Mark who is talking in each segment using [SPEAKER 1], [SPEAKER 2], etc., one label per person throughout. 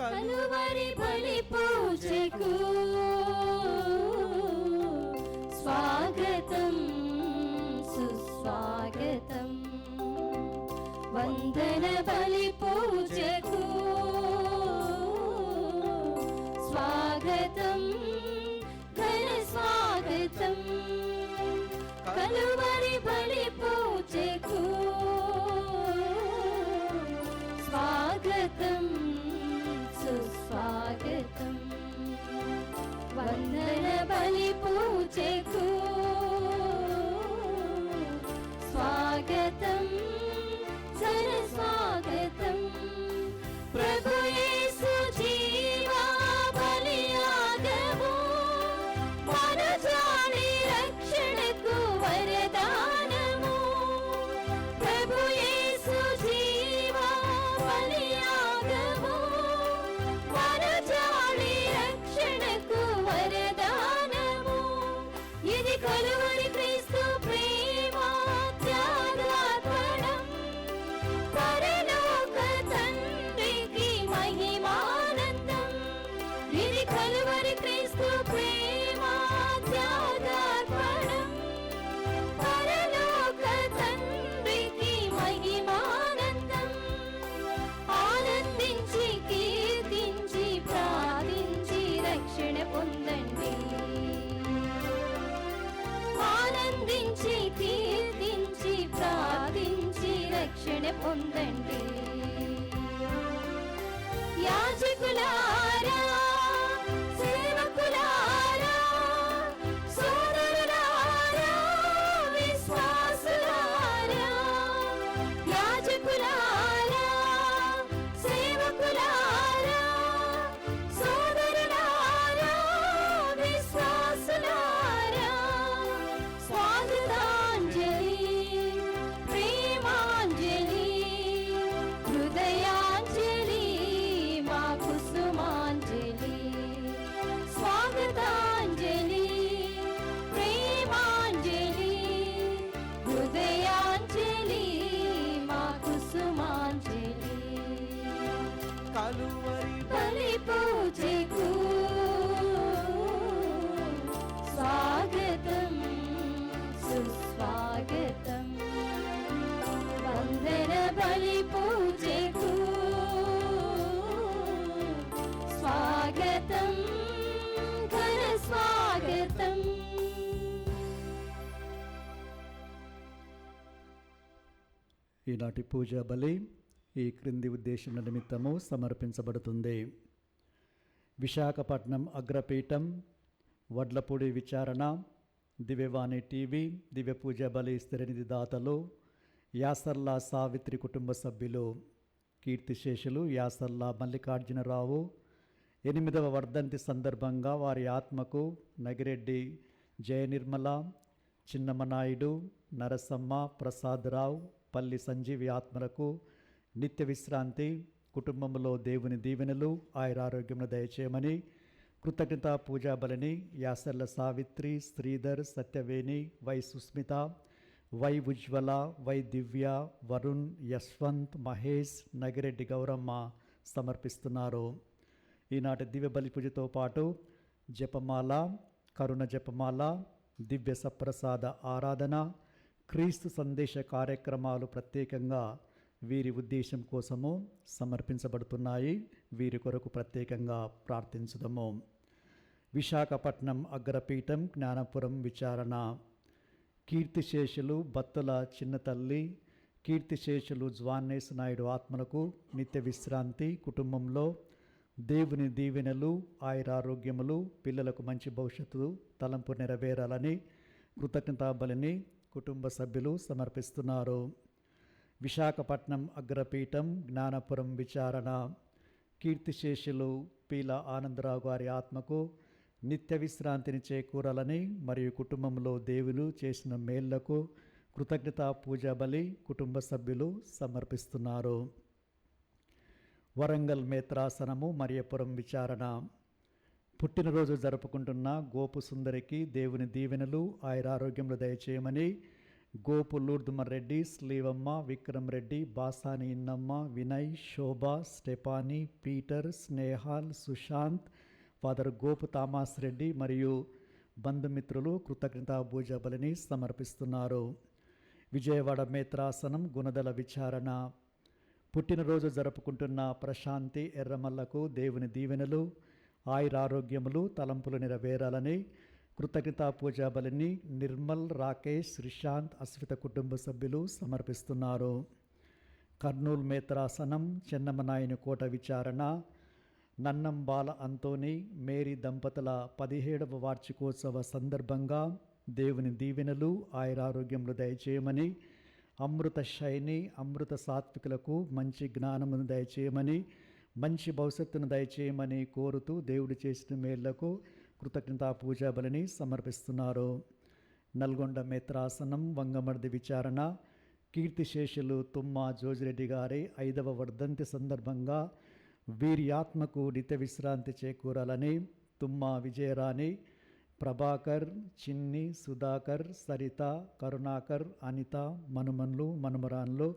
[SPEAKER 1] కలువరి బలి పూజకు స్వాగతం సుస్వాగతం. వందన బలి పూజకు స్వాగతం ఘన స్వాగతం. కలువరి బలి పూజకు స్వాగతం సుస్వాగతం. వందన బలి పూజకు స్వాగతం సర స్వాగతం. ప్రభు యేసు జీవా బలియాగము మనజాని రక్షణకు వరదానము. ప్రభు యేసు జీవా బలియాగము మనజాని రక్షణకు వరదానము. ఇది కలువరి క్రీస్తు ప్రేమ త్యాగార్పణం. పరలోక తండ్రికి మహిమానందం. ఇది కలువరి క్రీస్తు ప్రేమ త్యాగార్పణం. పరలోక తండ్రికి మహిమానందం. ఆనందించి కీర్తించి ప్రార్థించి రక్షణ పొందండి. ఆనందించి కీర్తించి ప్రార్థించి రక్షణ పొందండి. యాజకులారా సేవకులారా సోదరులారా విశ్వాసులారా. యాజకులారా సేవకులారా సోదరులారా విశ్వాసులారా. స్వాగతాంజలి ప్రేమాంజలి హృదయాంజలి మా కుసుమాంజలి. స్వాగతాంజలి ప్రేమాంజలి హృదయాంజలి మా కుసుమాంజలి.
[SPEAKER 2] కలువరి
[SPEAKER 1] బలి పూజకు స్వాగతం సుస్వాగతం. వందన బలి పూజకు స్వాగతం ఘన స్వాగతం.
[SPEAKER 3] ఈనాటి పూజా బలి ఈ క్రింది ఉద్దేశం నిమిత్తము సమర్పించబడుతుంది. విశాఖపట్నం అగ్రపీఠం, వడ్లపూడి విచారణ, దివ్యవాణి టీవీ, దివ్య పూజా బలి స్థిరనిధి దాతలు, యాసర్లా సావిత్రి కుటుంబ సభ్యులు, కీర్తిశేషులు యాసర్లా మల్లికార్జునరావు 8వ వర్ధంతి సందర్భంగా వారి ఆత్మకు నగిరెడ్డి జయనిర్మల, చిన్నమనాయుడు, నరసమ్మ, ప్రసాదరావు, పల్లి సంజీవి ఆత్మలకు నిత్య విశ్రాంతి, కుటుంబంలో దేవుని దీవెనలు ఆయురారోగ్యమును దయచేయమని కృతజ్ఞత పూజా బలిని Yasarla Savitri, Sridhar, Satyaveni, Y Sushmitha, Y Ujwala, Y Divya, Varun, Yashwanth, Mahesh, Nagireddy Gowramma సమర్పిస్తున్నారు. ఈనాటి దివ్య బలి పూజతో పాటు జపమాల, కరుణ జపమాల, దివ్య సప్రసాద ఆరాధన, క్రీస్తు సందేశ కార్యక్రమాలు ప్రత్యేకంగా వీరి ఉద్దేశం కోసము సమర్పించబడుతున్నాయి. వీరి కొరకు ప్రత్యేకంగా ప్రార్థించుదాము. విశాఖపట్నం అగ్రపీఠం, జ్ఞానపురం విచారణ, కీర్తిశేషులు బత్తుల చిన్నతల్లి, కీర్తిశేషులు జ్వాన్నేశ్ నాయుడు ఆత్మలకు నిత్య విశ్రాంతి, కుటుంబంలో దేవుని దీవెనలు ఆయురారోగ్యములు, పిల్లలకు మంచి భవిష్యత్తు తలంపు నెరవేరాలని కృతజ్ఞతా బలిని కుటుంబ సభ్యులు సమర్పిస్తున్నారు. విశాఖపట్నం అగ్రపీఠం, జ్ఞానపురం విచారణ, కీర్తిశేషులు పీల ఆనందరావు గారి ఆత్మకు నిత్య విశ్రాంతిని చేకూరాలని మరియు కుటుంబంలో దేవులు చేసిన మేళ్లకు కృతజ్ఞతా పూజా బలి కుటుంబ సభ్యులు సమర్పిస్తున్నారు. వరంగల్ మేత్రాసనము మరియపురం విచారణ, పుట్టినరోజు జరుపుకుంటున్న గోపు సుందరికి దేవుని దీవెనలు ఆయురారోగ్యములు దయచేయమని Gopu Lourdumar Reddy, Sleevamma, Vikram Reddy, Basani Innamma, Vinay, Shobha, Stephanie, Peter, Snehal, Sushant, father Gopu Thomas Reddy మరియు బంధుమిత్రులు కృతజ్ఞతా పూజ బలిని సమర్పిస్తున్నారు. విజయవాడ మేత్రాసనం గుణదల విచారణ. పుట్టినరోజు జరుపుకుంటున్న ప్రశాంతి ఎర్రమల్లకు దేవుని దీవెనలు, ఆయురారోగ్యములు, తలంపులు నెరవేరాలని కృతజ్ఞతా పూజా బలిని నిర్మల్, రాకేష్, శ్రీశాంత్, అస్విత కుటుంబ సభ్యులు సమర్పిస్తున్నారు. కర్నూలు మేత్రాసనం చెన్నమనాయని కోట విచారణ. నన్నం బాల అంతోని, మేరీ దంపతుల 17వ వార్షికోత్సవ సందర్భంగా దేవుని దీవెనలు, ఆయురారోగ్యములు దయచేయమని, అమృత శైని, అమృత సాత్వికులకు మంచి జ్ఞానమును దయచేయమని, మంచి భవిష్యత్తును దయచేయమని కోరుతూ దేవుడు చేసిన మేళ్లకు కృతజ్ఞతా పూజా బలిని సమర్పిస్తున్నారు. నల్గొండ మేత్రాసనం వంగమర్ది విచారణ. కీర్తిశేషులు తుమ్మ జోజిరెడ్డి గారి 5వ వర్ధంతి సందర్భంగా వీరి ఆత్మకు నిత్య విశ్రాంతి చేకూరాలని తుమ్మ విజయరాణి, ప్రభాకర్, చిన్ని, సుధాకర్, సరిత, కరుణాకర్, అనిత, మనుమన్లు, మనుమరాన్లు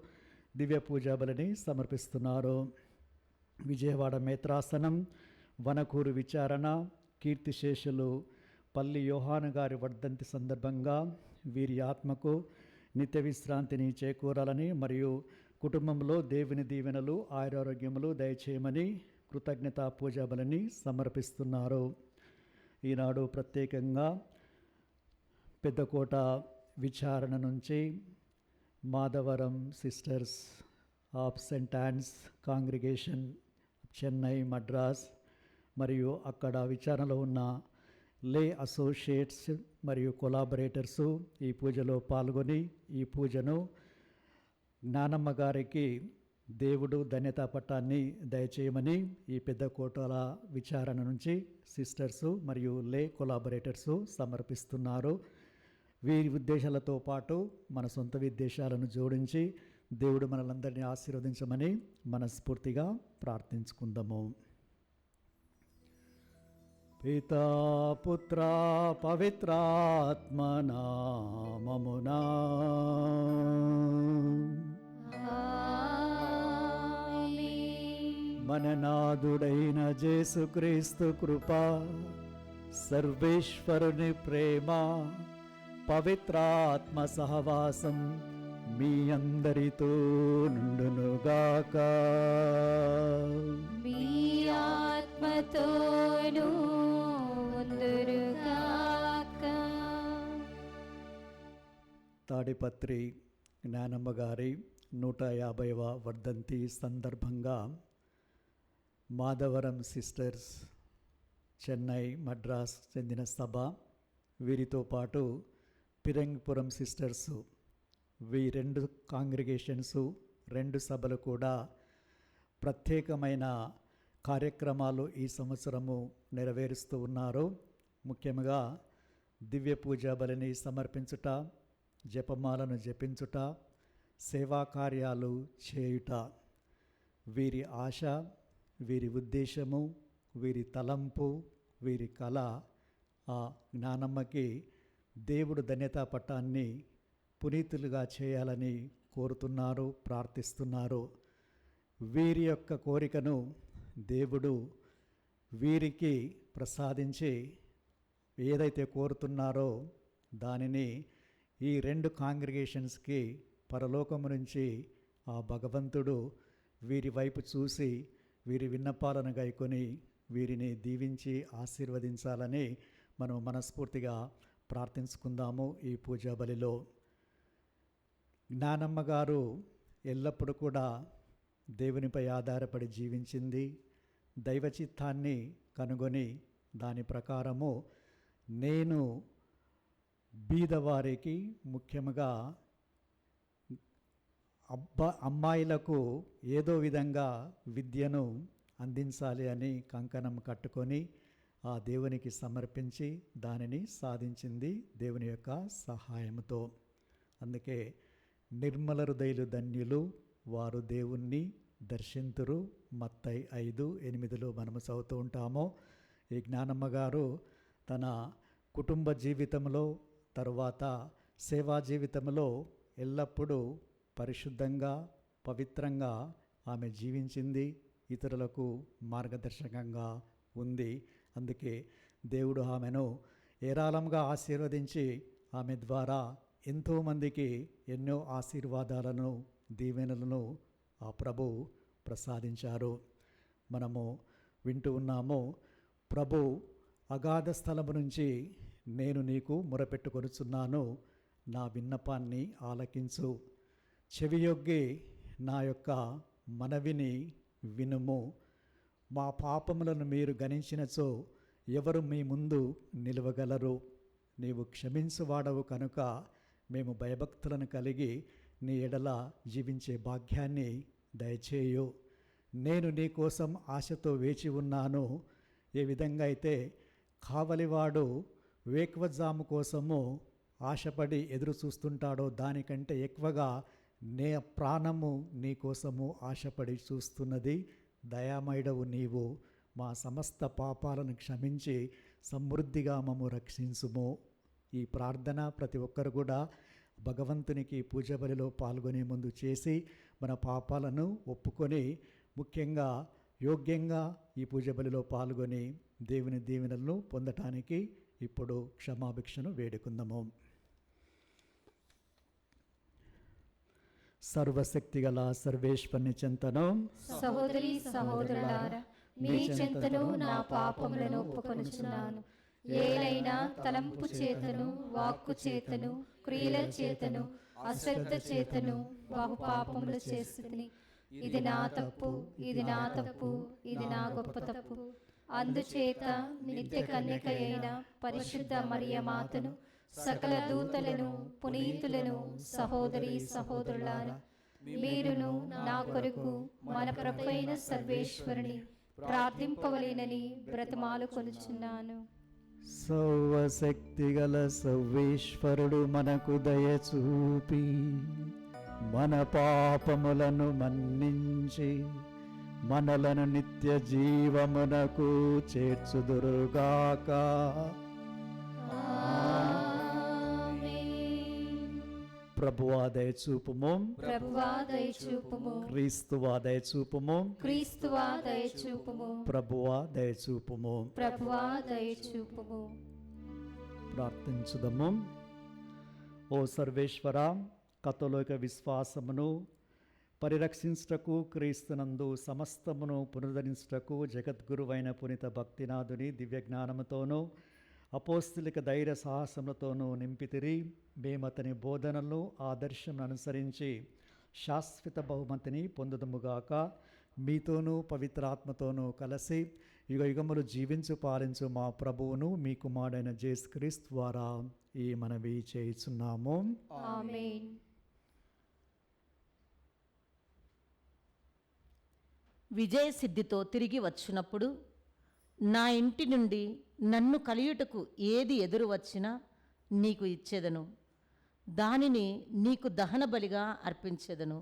[SPEAKER 3] దివ్య పూజా బలిని సమర్పిస్తున్నారు. విజయవాడ మేత్రాసనం వనకూరు విచారణ. కీర్తిశేషులు పల్లి యోహాను గారి వర్ధంతి సందర్భంగా వీరి ఆత్మకు నిత్య విశ్రాంతిని చేకూరాలని మరియు కుటుంబంలో దేవుని దీవెనలు, ఆయురారోగ్యములు దయచేయమని కృతజ్ఞతా పూజా బలిని సమర్పిస్తున్నారు. ఈనాడు ప్రత్యేకంగా పెద్దకోట విచారణ నుంచి Madhavaram sisters of saint Anne's congregation Chennai, Madras మరియు అక్కడ విచారణలో ఉన్న లే అసోసియేట్స్ మరియు కొలాబరేటర్సు ఈ పూజలో పాల్గొని ఈ పూజను జ్ఞానమ్మ గారికి దేవుడు ధన్యతా పట్టాన్ని దయచేయమని ఈ పెద్ద కోటల విచారణ నుంచి సిస్టర్సు మరియు లే కొలాబరేటర్సు సమర్పిస్తున్నారు. వీరి ఉద్దేశాలతో పాటు మన సొంత ఉద్దేశాలను జోడించి దేవుడు మనలందరినీ ఆశీర్వదించమని మనస్ఫూర్తిగా ప్రార్థించుకుందాము. పితా పుత్ర పవిత్రాత్మ నామమునా మననాథుడైన యేసుక్రీస్తు కృప, సర్వేశ్వరుని ప్రేమ, పవిత్రాత్మ సహవాసం మీ అందరితో నుండునుగాక.
[SPEAKER 1] మీ ఆత్మతోనూ ఉందురుగాక.
[SPEAKER 3] తాడిపత్రి జ్ఞానమ్మ గారి 150వ వర్ధంతి సందర్భంగా మాధవరం సిస్టర్స్ చెన్నై, మద్రాస్ చెందిన సభ, వీరితో పాటు పిరంగిపురం సిస్టర్సు, ఈ 2 కాంగ్రిగేషన్సు 2 సభలు కూడా ప్రత్యేకమైన కార్యక్రమాలు ఈ సంవత్సరము నెరవేరుస్తూ ఉన్నారు. ముఖ్యంగా దివ్య పూజా బలిని సమర్పించుట, జపమాలను జపించుట, సేవా కార్యాలు చేయుట. వీరి ఆశ, వీరి ఉద్దేశము, వీరి తలంపు, వీరి కళ ఆ జ్ఞానమ్మకి దేవుడు ధన్యతా పట్టాన్ని పునీతులుగా చేయాలని కోరుతున్నారు, ప్రార్థిస్తున్నారు. వీరి యొక్క కోరికను దేవుడు వీరికి ప్రసాదించి ఏదైతే కోరుతున్నారో దానిని ఈ 2 కాంగ్రిగేషన్స్కి పరలోకము నుంచి ఆ భగవంతుడు వీరి వైపు చూసి వీరి విన్నపాలను గైకొని వీరిని దీవించి ఆశీర్వదించాలని మనం మనస్ఫూర్తిగా ప్రార్థించుకుందాము. ఈ పూజా బలిలో జ్ఞానమ్మ గారు ఎల్లప్పుడూ కూడా దేవునిపై ఆధారపడి జీవించింది. దైవ చిత్తాన్ని కనుగొని దాని ప్రకారము నేను బీదవారికి, ముఖ్యంగా అమ్మాయిలకు ఏదో విధంగా విద్యను అందించాలి అని కంకణం కట్టుకొని ఆ దేవునికి సమర్పించి దానిని సాధించింది దేవుని యొక్క సహాయంతో. అందుకే నిర్మల హృదయులు ధన్యులు, వారు దేవుణ్ణి దర్శింతురు, మత్తయి 5:8 మనము చదువుతూ ఉంటాము. ఈ జ్ఞానమ్మ గారు తన కుటుంబ జీవితంలో, తరువాత సేవా జీవితంలో ఎల్లప్పుడూ పరిశుద్ధంగా పవిత్రంగా ఆమె జీవించింది, ఇతరులకు మార్గదర్శకంగా ఉంది. అందుకే దేవుడు ఆమెను ఏరాళంగా ఆశీర్వదించి ఆమె ద్వారా ఎంతోమందికి ఎన్నో ఆశీర్వాదాలను దీవెనలను ఆ ప్రభు ప్రసాదించారు. మనము వింటూ ఉన్నాము, ప్రభు అగాధ స్థలము నుంచి నేను నీకు మొరపెట్టుకొనుచున్నాను, నా విన్నపాన్ని ఆలకించు, చెవియొగ్గి నా యొక్క మనవిని వినుము. మా పాపములను మీరు గణించినచో ఎవరు మీ ముందు నిలవగలరు? నీవు క్షమించువాడవు కనుక మేము భయభక్తులను కలిగి నీ ఎడల జీవించే భాగ్యాన్ని దయచేయు. నేను నీ కోసం ఆశతో వేచి ఉన్నాను. ఏ విధంగా అయితే కావలివాడు వేకువజాము కోసము ఆశపడి ఎదురు చూస్తుంటాడో దానికంటే ఎక్కువగా నే ప్రాణము నీ కోసము ఆశపడి చూస్తున్నది. దయామయుడవు నీవు, మా సమస్త పాపాలను క్షమించి సమృద్ధిగా మమ్ము రక్షించుము. ఈ ప్రార్థన ప్రతి ఒక్కరు కూడా భగవంతునికి పూజ బలిలో పాల్గొనే ముందు చేసి మన పాపాలను ఒప్పుకొని ముఖ్యంగా యోగ్యంగా ఈ పూజ బలిలో పాల్గొని దేవుని దీవెనలను పొందటానికి ఇప్పుడు క్షమాభిక్షను వేడుకుందాము. సర్వశక్తిగల సర్వేశ్వరుని చెంతను
[SPEAKER 1] సహోదరి సహోదరులారా, మీ చెంతను నా పాపములను ఒప్పుకొనుచున్నాను. ఏలైనా తలంపు చేతను, వాక్కు చేతను, క్రియల చేతను, అశ్రద్ధ చేతను బహు పాపములు చేస్తుని. ఇది నా తప్పు, ఇది నా తప్పు, ఇది నా గొప్ప తప్పు. అందుచేత నిత్య కన్యక అయిన పరిశుద్ధ మరియ మాతను, సకల దూతలను, పునీతులను, సహోదరి సహోదరులారా, మీరును నా కొరకు మన ప్రభువైన సర్వేశ్వరుని ప్రార్థింపవలెనని బ్రతిమాలు కొనుచున్నాను.
[SPEAKER 3] సర్వశక్తిగల సర్వేశ్వరుడు మనకు దయచూపి మన పాపములను మన్నించి మనలను నిత్య జీవమునకు చేర్చుదురుగాక. ప్రభువా దయచూపుము,
[SPEAKER 1] ప్రభువా దయచూపుము,
[SPEAKER 3] క్రీస్తువా దయచూపుము,
[SPEAKER 1] క్రీస్తువా దయచూపుము,
[SPEAKER 3] ప్రభువా దయచూపుము.
[SPEAKER 1] ప్రభువా దయచూపుము.
[SPEAKER 3] ప్రార్థించుదము. ఓ సర్వేశ్వర, కథోలిక విశ్వాసమును పరిరక్షించుటకు, క్రీస్తునందు సమస్తమును పునరుద్ధరించుటకు జగద్గురువైన పునీత భక్తినాథుని దివ్యజ్ఞానముతోనూ అపోస్తలిక ధైర్య సాహసములతోనూ నింపితిరి. మేమతని బోధనలు ఆదర్శం అనుసరించి శాశ్వత బహుమతిని పొందుదముగాక. మీతోనూ పవిత్రాత్మతోనూ కలిసి యుగ యుగములు జీవించు పాలించు మా ప్రభువును మీ కుమారుడైన యేసుక్రీస్తు ద్వారా ఈ మనవి చేయుచున్నాము.
[SPEAKER 1] ఆమేన్.
[SPEAKER 2] విజయసిద్ధితో తిరిగి వచ్చినప్పుడు నా ఇంటి నుండి నన్ను కలియుటకు ఏది ఎదురు వచ్చినా నీకు ఇచ్చేదను, దానిని నీకు దహన బలిగా అర్పించేదను.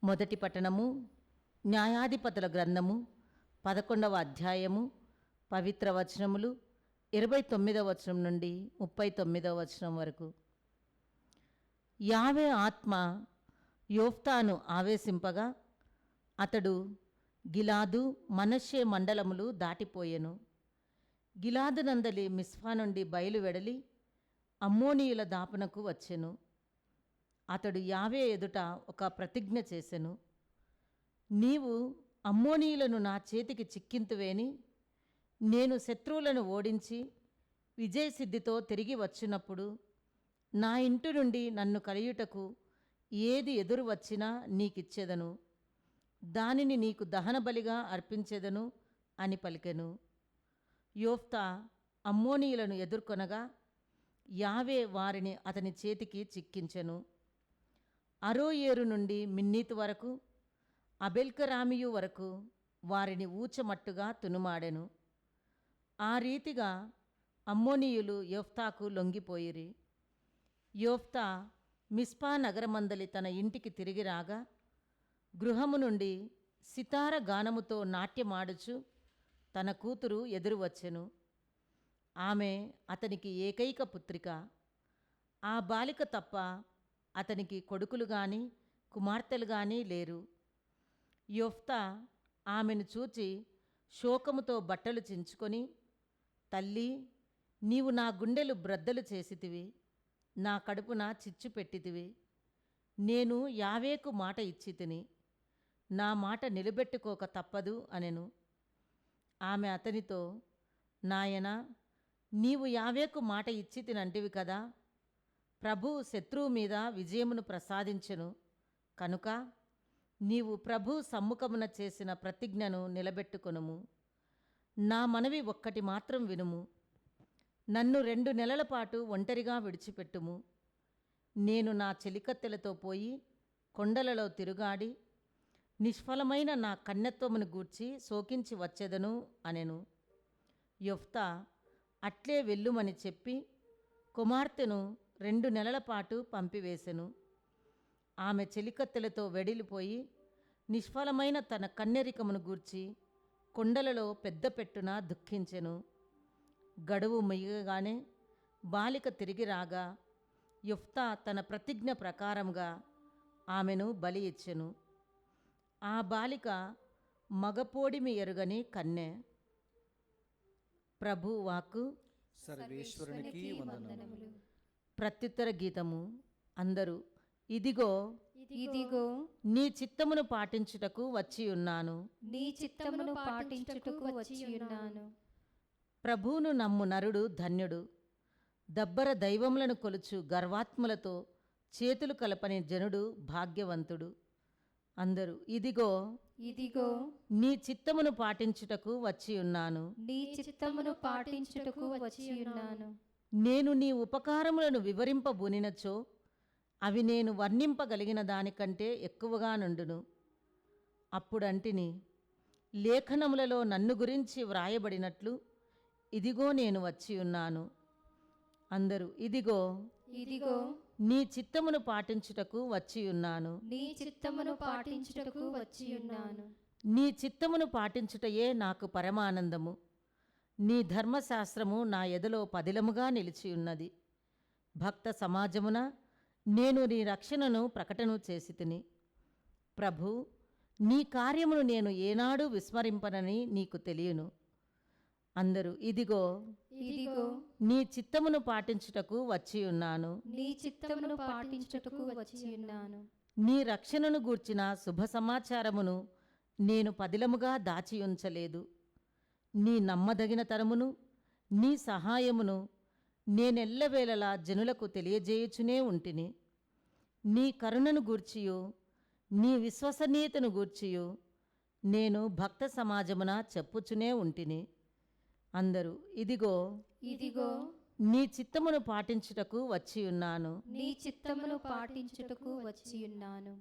[SPEAKER 2] మొదటి పట్టణము, న్యాయాధిపతుల గ్రంథము 11వ అధ్యాయము, పవిత్ర వచనములు 29వ వచనం నుండి 39వ వచనం వరకు. యావే ఆత్మ యోఫ్తాను ఆవేశింపగా అతడు గిలాదు, మనష్షే మండలములు దాటిపోయెను. గిలాదు నందలి మిస్పా నుండి బయలువెడలి అమ్మోనీయుల దాపునకు వచ్చెను. అతడు యావే ఎదుట ఒక ప్రతిజ్ఞ చేసెను. నీవు అమ్మోనీయులను నా చేతికి చిక్కింతువేని, నేను శత్రువులను ఓడించి విజయసిద్ధితో తిరిగి వచ్చినప్పుడు నా ఇంటి నుండి నన్ను కలియుటకు ఏది ఎదురు వచ్చినా నీకిచ్చేదను, దానిని నీకు దహన బలిగా అర్పించేదను అని పలికెను. యోఫ్తా అమ్మోనీయులను ఎదుర్కొనగా యావే వారిని అతని చేతికి చిక్కించెను. అరోయేరు నుండి మిన్నీతు వరకు, అబెల్కరామియు వరకు వారిని ఊచమట్టుగా తునుమాడెను. ఆ రీతిగా అమ్మోనీయులు యోఫ్తాకు లొంగిపోయిరి. యోఫ్తా మిస్పా నగరమందలి తన ఇంటికి తిరిగి రాగా గృహము నుండి సితార గానముతో నాట్యమాడుచు తన కూతురు ఎదురు వచ్చెను. ఆమె అతనికి ఏకైక పుత్రిక. ఆ బాలిక తప్ప అతనికి కొడుకులు గాని కుమార్తెలు గాని లేరు. యొఫ్తా ఆమెను చూచి శోకముతో బట్టలు చించుకొని, తల్లి, నీవు నా గుండెలు బ్రద్దలు చేసితివి, నా కడుపున చిచ్చు పెట్టితివి. నేను యావేకు మాట ఇచ్చి తిని, నా మాట నిలబెట్టుకోక తప్పదు అనెను. ఆమె అతనితో, నాయనా, నీవు యావేకు మాట ఇచ్చి తినంటివి కదా, ప్రభువు శత్రువు మీద విజయమును ప్రసాదించెను కనుక నీవు ప్రభు సమ్ముఖమున చేసిన ప్రతిజ్ఞను నిలబెట్టుకొనుము. నా మనవి ఒక్కటి మాత్రం వినుము. నన్ను 2 నెలల పాటు ఒంటరిగా విడిచిపెట్టుము. నేను నా చెలికత్తెలతో పోయి కొండలలో తిరుగాడి నిష్ఫలమైన నా కన్యత్వమును గూర్చి శోకించి వచ్చెదను అనెను. యొఫ్తా అట్లే వెళ్ళుమని చెప్పి కుమార్తెను 2 నెలల పాటు పంపివేశెను. ఆమె చెలికత్తెలతో వెడిలిపోయి నిష్ఫలమైన తన కన్యరికమును గూర్చి కొండలలో పెద్ద పెట్టున దుఃఖించెను. గడువు ముయ్యగానే బాలిక తిరిగి రాగా యొఫ్తా తన ప్రతిజ్ఞ ప్రకారంగా ఆమెను బలి ఇచ్చెను. ఆ బాలిక మగపోడిమి ఎరుగని కన్నె. ప్రభు వాక్కు.
[SPEAKER 4] సర్వేశ్వరునికి వందనములు.
[SPEAKER 2] ప్రత్యుత్తర గీతము. అందరూ, ఇదిగో
[SPEAKER 1] ఇదిగో
[SPEAKER 2] నీ చిత్తమును పాటించుటకు వచ్చి ఉన్నాను.
[SPEAKER 1] నీ చిత్తమును పాటించుటకు వచ్చి ఉన్నాను.
[SPEAKER 2] ప్రభువును నమ్ము నరుడు ధన్యుడు. దబ్బర దైవములను కొలుచు గర్వాత్ములతో చేతులు కలపని జనుడు భాగ్యవంతుడు. అందరూ, ఇదిగో
[SPEAKER 1] ఇదిగో
[SPEAKER 2] నీ చిత్తమును పాటించుటకు వచ్చి ఉన్నాను.
[SPEAKER 1] నీ చిత్తమును పాటించుటకు వచ్చి ఉన్నాను.
[SPEAKER 2] నేను నీ ఉపకారములను వివరింపబూనినచో అవి నేను వర్ణింపగలిగిన దానికంటే ఎక్కువగా నుండును. అప్పుడంటిని, లేఖనములలో నన్ను గురించి వ్రాయబడినట్లు ఇదిగో నేను వచ్చి ఉన్నాను. అందరూ, ఇదిగో
[SPEAKER 1] ఇదిగో
[SPEAKER 2] నీ చిత్తమును పాటించుటకు వచ్చి ఉన్నాను.
[SPEAKER 1] నీ చిత్తమును పాటించుటకు వచ్చి ఉన్నాను.
[SPEAKER 2] నీ చిత్తమును పాటించుటయే నాకు పరమానందము. నీ ధర్మశాస్త్రము నా ఎదలో పదిలముగా నిలిచి ఉన్నది. భక్త సమాజమున నేను నీ రక్షణను ప్రకటన చేసి తిని. ప్రభు, నీ కార్యమును నేను ఏనాడు విస్మరింపనని నీకు తెలియను. అందరూ, ఇదిగో
[SPEAKER 1] ఇదిగో
[SPEAKER 2] నీ చిత్తమును పాటించుటకు వచ్చి ఉన్నాను.
[SPEAKER 1] నీ చిత్తమును పాటించుటకు వచ్చి ఉన్నాను.
[SPEAKER 2] నీ రక్షణను గూర్చిన శుభ సమాచారమును నేను పదిలముగా దాచి ఉంచలేదు. నీ నమ్మదగిన తరమును నీ సహాయమును నేనెల్లవేళలా జనులకు తెలియజేయుచునే ఉంటిని. నీ కరుణను గూర్చియు నీ విశ్వసనీయతను గూర్చియు నేను భక్త సమాజమున చెప్పుచునే ఉంటిని. అందరూ, ఇదిగో
[SPEAKER 1] ఇదిగో
[SPEAKER 2] నీ చిత్తమును పాటించుటకు వచ్చి ఉన్నాను.
[SPEAKER 1] నీ చిత్తమును పాటించుటకు వచ్చి ఉన్నాను.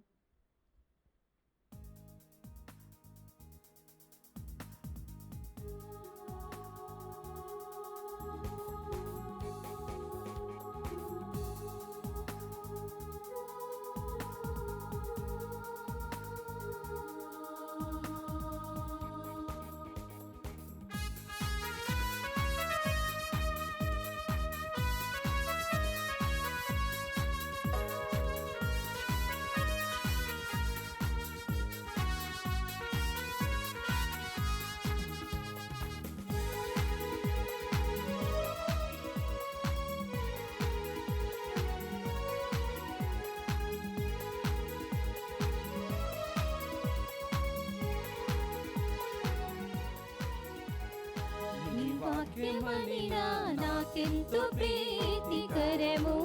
[SPEAKER 1] నీ వాక్యమనినా నాకెంతో ప్రీతికరము.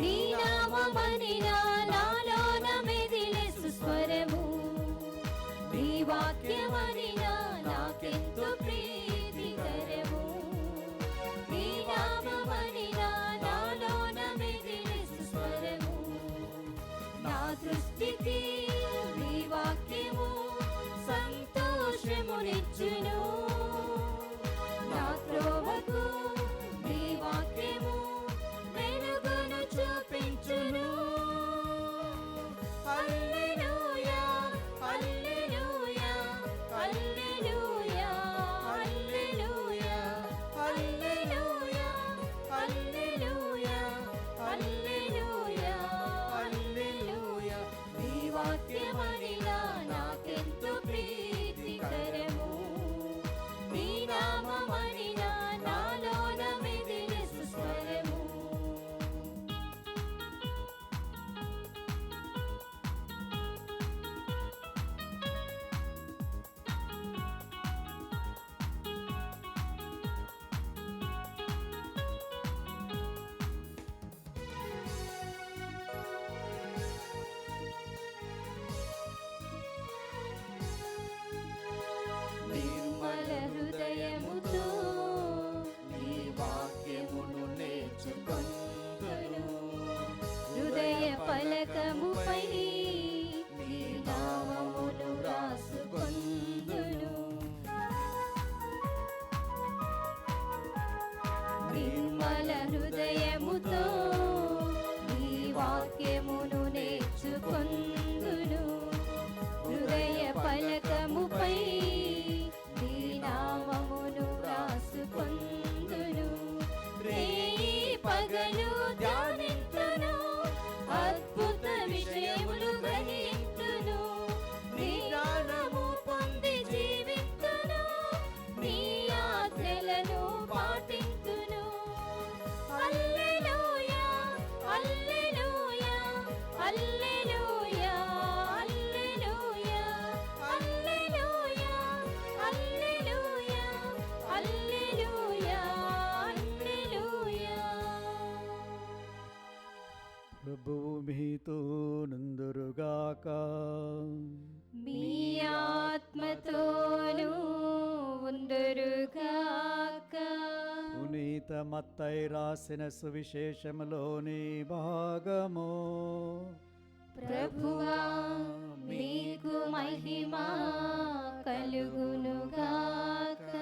[SPEAKER 1] నీ నామమనినా నాలోన మెదిలే సుస్వరము. నీ వాక్యమనినా నాకెంతో ప్రీతికరము. నీ నామమనినా నాలోన మెదిలే సుస్వరము. నా దృష్టికి నీ వాక్యము సంతోషమునిచ్చును. నా త్రోవకు నీ వాక్యము మీ ఆత్మతోనూ ఉందురుగాక.
[SPEAKER 3] పునీత మత్తయి రాసిన సువిశేషములోని భాగము.
[SPEAKER 1] ప్రభువా మీకు మహిమ కలుగునుగాక.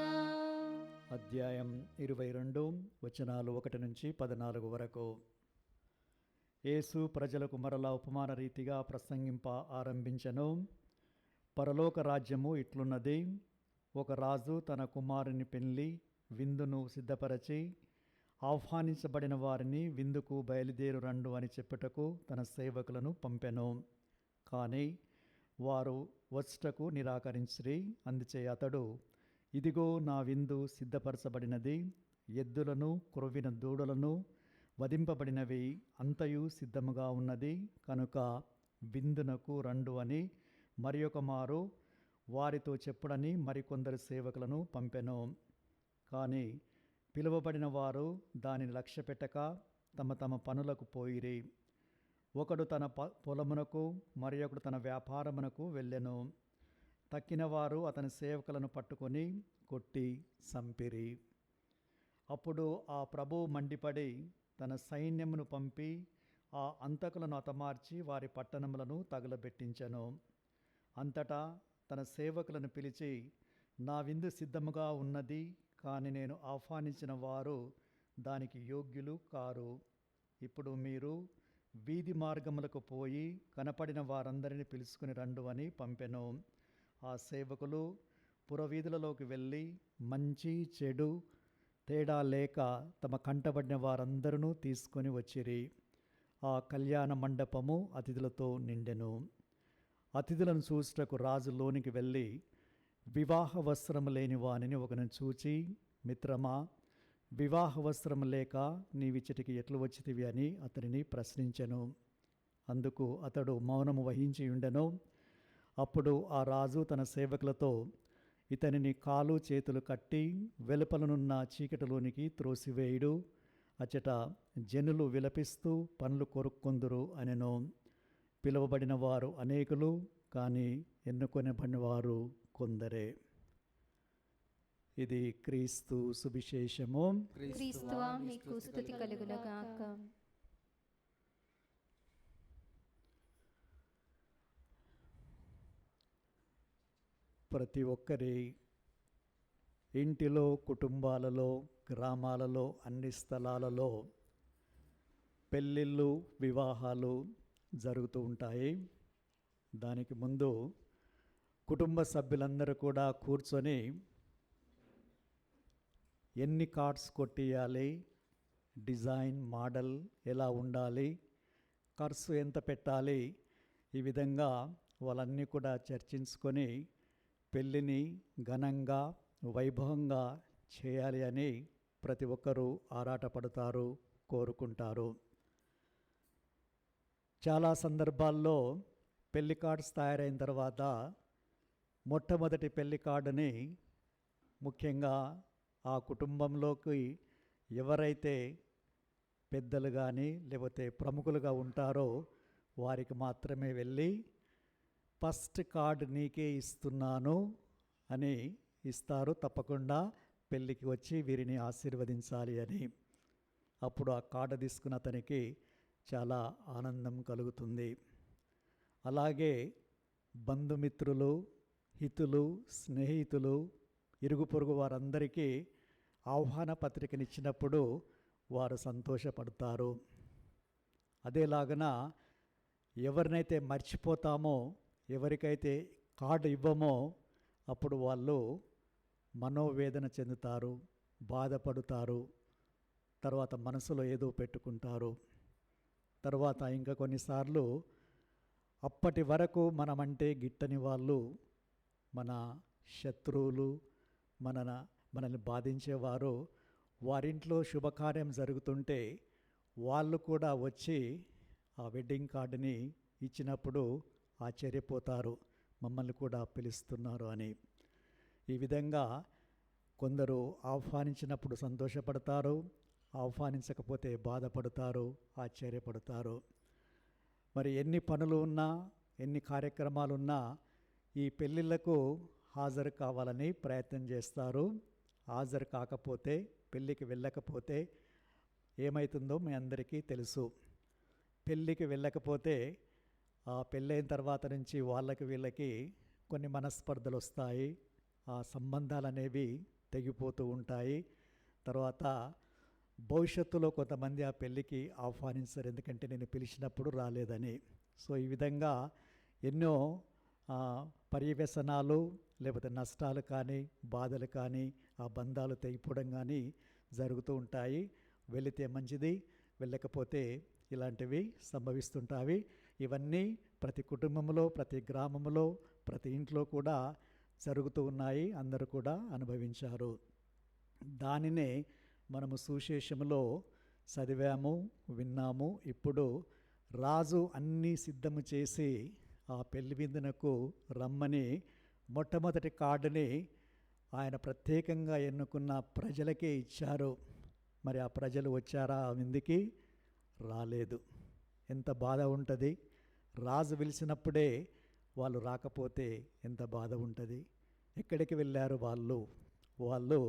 [SPEAKER 3] అధ్యాయం 22 వచనాలు 1 నుంచి 14 వరకు. యేసు ప్రజలకు మరలా ఉపమాన రీతిగా ప్రసంగింప ఆరంభించెను. పరలోక రాజ్యము ఇట్లున్నది. ఒక రాజు తన కుమారుని పెళ్లి విందును సిద్ధపరచి ఆహ్వానించబడిన వారిని విందుకు బయలుదేరు రండు అని చెప్పుటకు తన సేవకులను పంపెను. కానీ వారు వచ్చుటకు నిరాకరించిరి. అందుచే అతడు, ఇదిగో నా విందు సిద్ధపరచబడినది, ఎద్దులను క్రొవ్విన దూడలను వధింపబడినవి అంతయు సిద్ధముగా ఉన్నది, కనుక విందునకు రండు అని మరి ఒక మారు వారితో చెప్పుడని మరికొందరు సేవకులను పంపెను. కానీ పిలువబడిన వారు దానిని లక్ష్యపెట్టక తమ తమ పనులకు పోయిరి. ఒకడు తన పొలమునకు మరి ఒకడు తన వ్యాపారమునకు వెళ్ళెను. తక్కిన వారు అతని సేవకులను పట్టుకొని కొట్టి చంపిరి. అప్పుడు ఆ ప్రభువు మండిపడి తన సైన్యమును పంపి ఆ అంతకులను హతమార్చి వారి పట్టణములను తగులబెట్టించెను. అంతటా తన సేవకులను పిలిచి, నా విందు సిద్ధముగా ఉన్నది, కానీ నేను ఆహ్వానించిన వారు దానికి యోగ్యులు కారు. ఇప్పుడు మీరు వీధి మార్గములకు పోయి కనపడిన వారందరినీ పిలుచుకుని రండు అని పంపెను. ఆ సేవకులు పురవీధులలోకి వెళ్ళి మంచి చెడు తేడా లేక తమ కంటబడిన వారందరూ తీసుకొని వచ్చిరి. ఆ కళ్యాణ మండపము అతిథులతో నిండెను. అతిథులను చూచుటకు రాజు లోనికి వెళ్ళి వివాహ వస్త్రము లేని వానిని ఒకరిని చూచి, మిత్రమా, వివాహ వస్త్రము లేక నీవిచ్చటికి ఎట్లు వచ్చితివి అని అతనిని ప్రశ్నించెను. అందుకు అతడు మౌనము వహించి ఉండెను. అప్పుడు ఆ రాజు తన సేవకులతో, ఇతనిని కాలు చేతులు కట్టి వెలుపలనున్న చీకటిలోనికి త్రోసివేయుడు, అచ్చట జనులు విలపిస్తూ పండ్లు కొరుక్కొందురు అనెను. పిలువబడిన వారు అనేకులు, కానీ ఎన్నుకొనబడిన వారు కొందరే. ఇది క్రీస్తు సువిశేషము.
[SPEAKER 1] క్రీస్తువా మీకు స్తుతి కలుగునుగాక.
[SPEAKER 3] ప్రతి ఒక్కరి ఇంటిలో, కుటుంబాలలో, గ్రామాలలో, అన్ని స్థలాలలో పెళ్ళిళ్ళు, వివాహాలు జరుగుతూ ఉంటాయి. దానికి ముందు కుటుంబ సభ్యులందరూ కూడా కూర్చొని ఎన్ని కార్డ్స్ కొట్టియాలి, డిజైన్, మోడల్ ఎలా ఉండాలి, ఖర్చు ఎంత పెట్టాలి, ఈ విధంగా వాళ్ళన్నీ కూడా చర్చించుకొని పెళ్ళిని ఘనంగా వైభవంగా చేయాలి అని ప్రతి ఒక్కరూ ఆరాటపడతారు, కోరుకుంటారు. చాలా సందర్భాల్లో పెళ్లి కార్డ్స్ తయారైన తర్వాత మొట్టమొదటి పెళ్లి కార్డుని ముఖ్యంగా ఆ కుటుంబంలోకి ఎవరైతే పెద్దలు కానీ లేకపోతే ప్రముఖులుగా ఉంటారో వారికి మాత్రమే వెళ్ళి, ఫస్ట్ కార్డు నీకే ఇస్తున్నాను అని ఇస్తారు. తప్పకుండా పెళ్ళికి వచ్చి వీరిని ఆశీర్వదించాలి అని. అప్పుడు ఆ కార్డు తీసుకున్న అతనికి చాలా ఆనందం కలుగుతుంది. అలాగే బంధుమిత్రులు, హితులు, స్నేహితులు, ఇరుగు పొరుగు వారందరికీ ఆహ్వాన పత్రికనిచ్చినప్పుడు వారు సంతోషపడతారు. అదేలాగన ఎవరినైతే మర్చిపోతామో, ఎవరికైతే కార్డు ఇవ్వమో అప్పుడు వాళ్ళు మనోవేదన చెందుతారు, బాధపడతారు, తర్వాత మనసులో ఏదో పెట్టుకుంటారు. తర్వాత ఇంకా కొన్నిసార్లు అప్పటి వరకు మనమంటే గిట్టని వాళ్ళు, మన శత్రువులు, మనల్ని బాధించేవారు, వారింట్లో శుభకార్యం జరుగుతుంటే వాళ్ళు కూడా వచ్చి ఆ వెడ్డింగ్ కార్డుని ఇచ్చినప్పుడు ఆశ్చర్యపోతారు, మమ్మల్ని కూడా పిలుస్తున్నారు అని. ఈ విధంగా కొందరు ఆహ్వానించినప్పుడు సంతోషపడతారు, ఆహ్వానించకపోతే బాధపడతారు, ఆశ్చర్యపడతారు. మరి ఎన్ని పనులు ఉన్నా ఎన్ని కార్యక్రమాలున్నా ఈ పెళ్ళిళ్ళకు హాజరు కావాలని ప్రయత్నం చేస్తారు. హాజరు కాకపోతే, పెళ్ళికి వెళ్ళకపోతే ఏమవుతుందో మీ అందరికీ తెలుసు. పెళ్ళికి వెళ్ళకపోతే ఆ పెళ్ళైన తర్వాత నుంచి వాళ్ళకి వీళ్ళకి కొన్ని మనస్పర్ధలు వస్తాయి. ఆ సంబంధాలు అనేవి తెగిపోతూ ఉంటాయి. తర్వాత భవిష్యత్తులో కొంతమంది ఆ పెళ్ళికి ఆహ్వానించరు, ఎందుకంటే నేను పిలిచినప్పుడు రాలేదని. సో ఈ విధంగా ఎన్నో పర్యవసనాలు లేకపోతే నష్టాలు కానీ, బాధలు కానీ, ఆ బంధాలు తెగిపోవడం కానీ జరుగుతూ ఉంటాయి. వెళితే మంచిది, వెళ్ళకపోతే ఇలాంటివి సంభవిస్తుంటాయి. ఇవన్నీ ప్రతి కుటుంబంలో, ప్రతి గ్రామంలో, ప్రతి ఇంట్లో కూడా జరుగుతూ ఉన్నాయి. అందరూ కూడా అనుభవించారు. దానినే మనము సువిశేషంలో చదివాము, విన్నాము. ఇప్పుడు రాజు అన్నీ సిద్ధము చేసి ఆ పెళ్లి విందునకు రమ్మని మొట్టమొదటి కార్డుని ఆయన ప్రత్యేకంగా ఎన్నుకున్న ప్రజలకే ఇచ్చారు. మరి ఆ ప్రజలు వచ్చారా ఆ విందుకి? రాలేదు. ఎంత బాధ ఉంటుంది. రాజు పిలిచినప్పుడే వాళ్ళు రాకపోతే ఎంత బాధ ఉంటుంది. ఎక్కడికి వెళ్ళారు వాళ్ళు? వాళ్ళు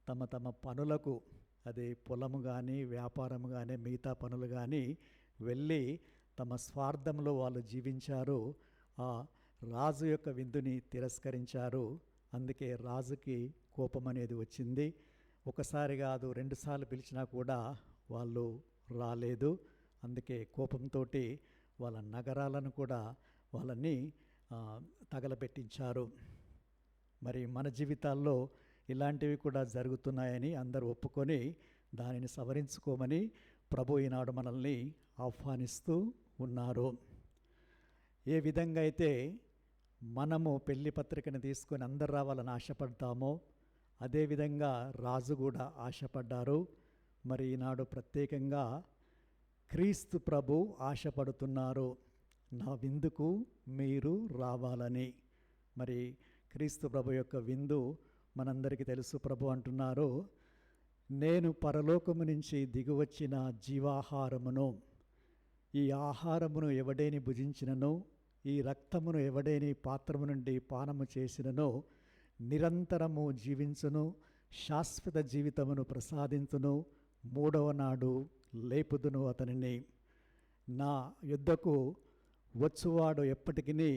[SPEAKER 3] తమ తమ పనులకు, అది పొలము కానీ, వ్యాపారము కానీ, మిగతా పనులు కానీ వెళ్ళి తమ స్వార్థంలో వాళ్ళు జీవించారు. ఆ రాజు యొక్క విందుని తిరస్కరించారు. అందుకే రాజుకి కోపం అనేది వచ్చింది. ఒకసారి కాదు, 2 సార్లు పిలిచినా కూడా వాళ్ళు రాలేదు. అందుకే కోపంతో వాళ్ళ నగరాలను కూడా వాళ్ళని తగలబెట్టించారు. మరి మన జీవితాల్లో ఇలాంటివి కూడా జరుగుతున్నాయని అందరూ ఒప్పుకొని దానిని సవరించుకోమని ప్రభు ఈనాడు మనల్ని ఆహ్వానిస్తూ ఉన్నారు. ఏ విధంగా అయితే మనము పెళ్లి పత్రికను తీసుకొని అందరు రావాలని ఆశపడతామో అదేవిధంగా రాజు కూడా ఆశపడ్డారు. మరి ఈనాడు ప్రత్యేకంగా క్రీస్తు ప్రభు ఆశపడుతున్నారు, నా విందుకు మీరు రావాలని. మరి క్రీస్తు ప్రభు యొక్క విందు మనందరికీ తెలుసు. ప్రభు అంటున్నారు, నేను పరలోకము నుంచి దిగువచ్చిన జీవాహారమును, ఈ ఆహారమును ఎవడేని భుజించిననో, ఈ రక్తమును ఎవడేని పాత్రము నుండి పానము చేసిననో నిరంతరము జీవించును, శాశ్వత జీవితమును ప్రసాదించును, 3వ నాడు లేపుదును అతనిని. నా యుద్ధకు వచ్చువాడు ఎప్పటికీ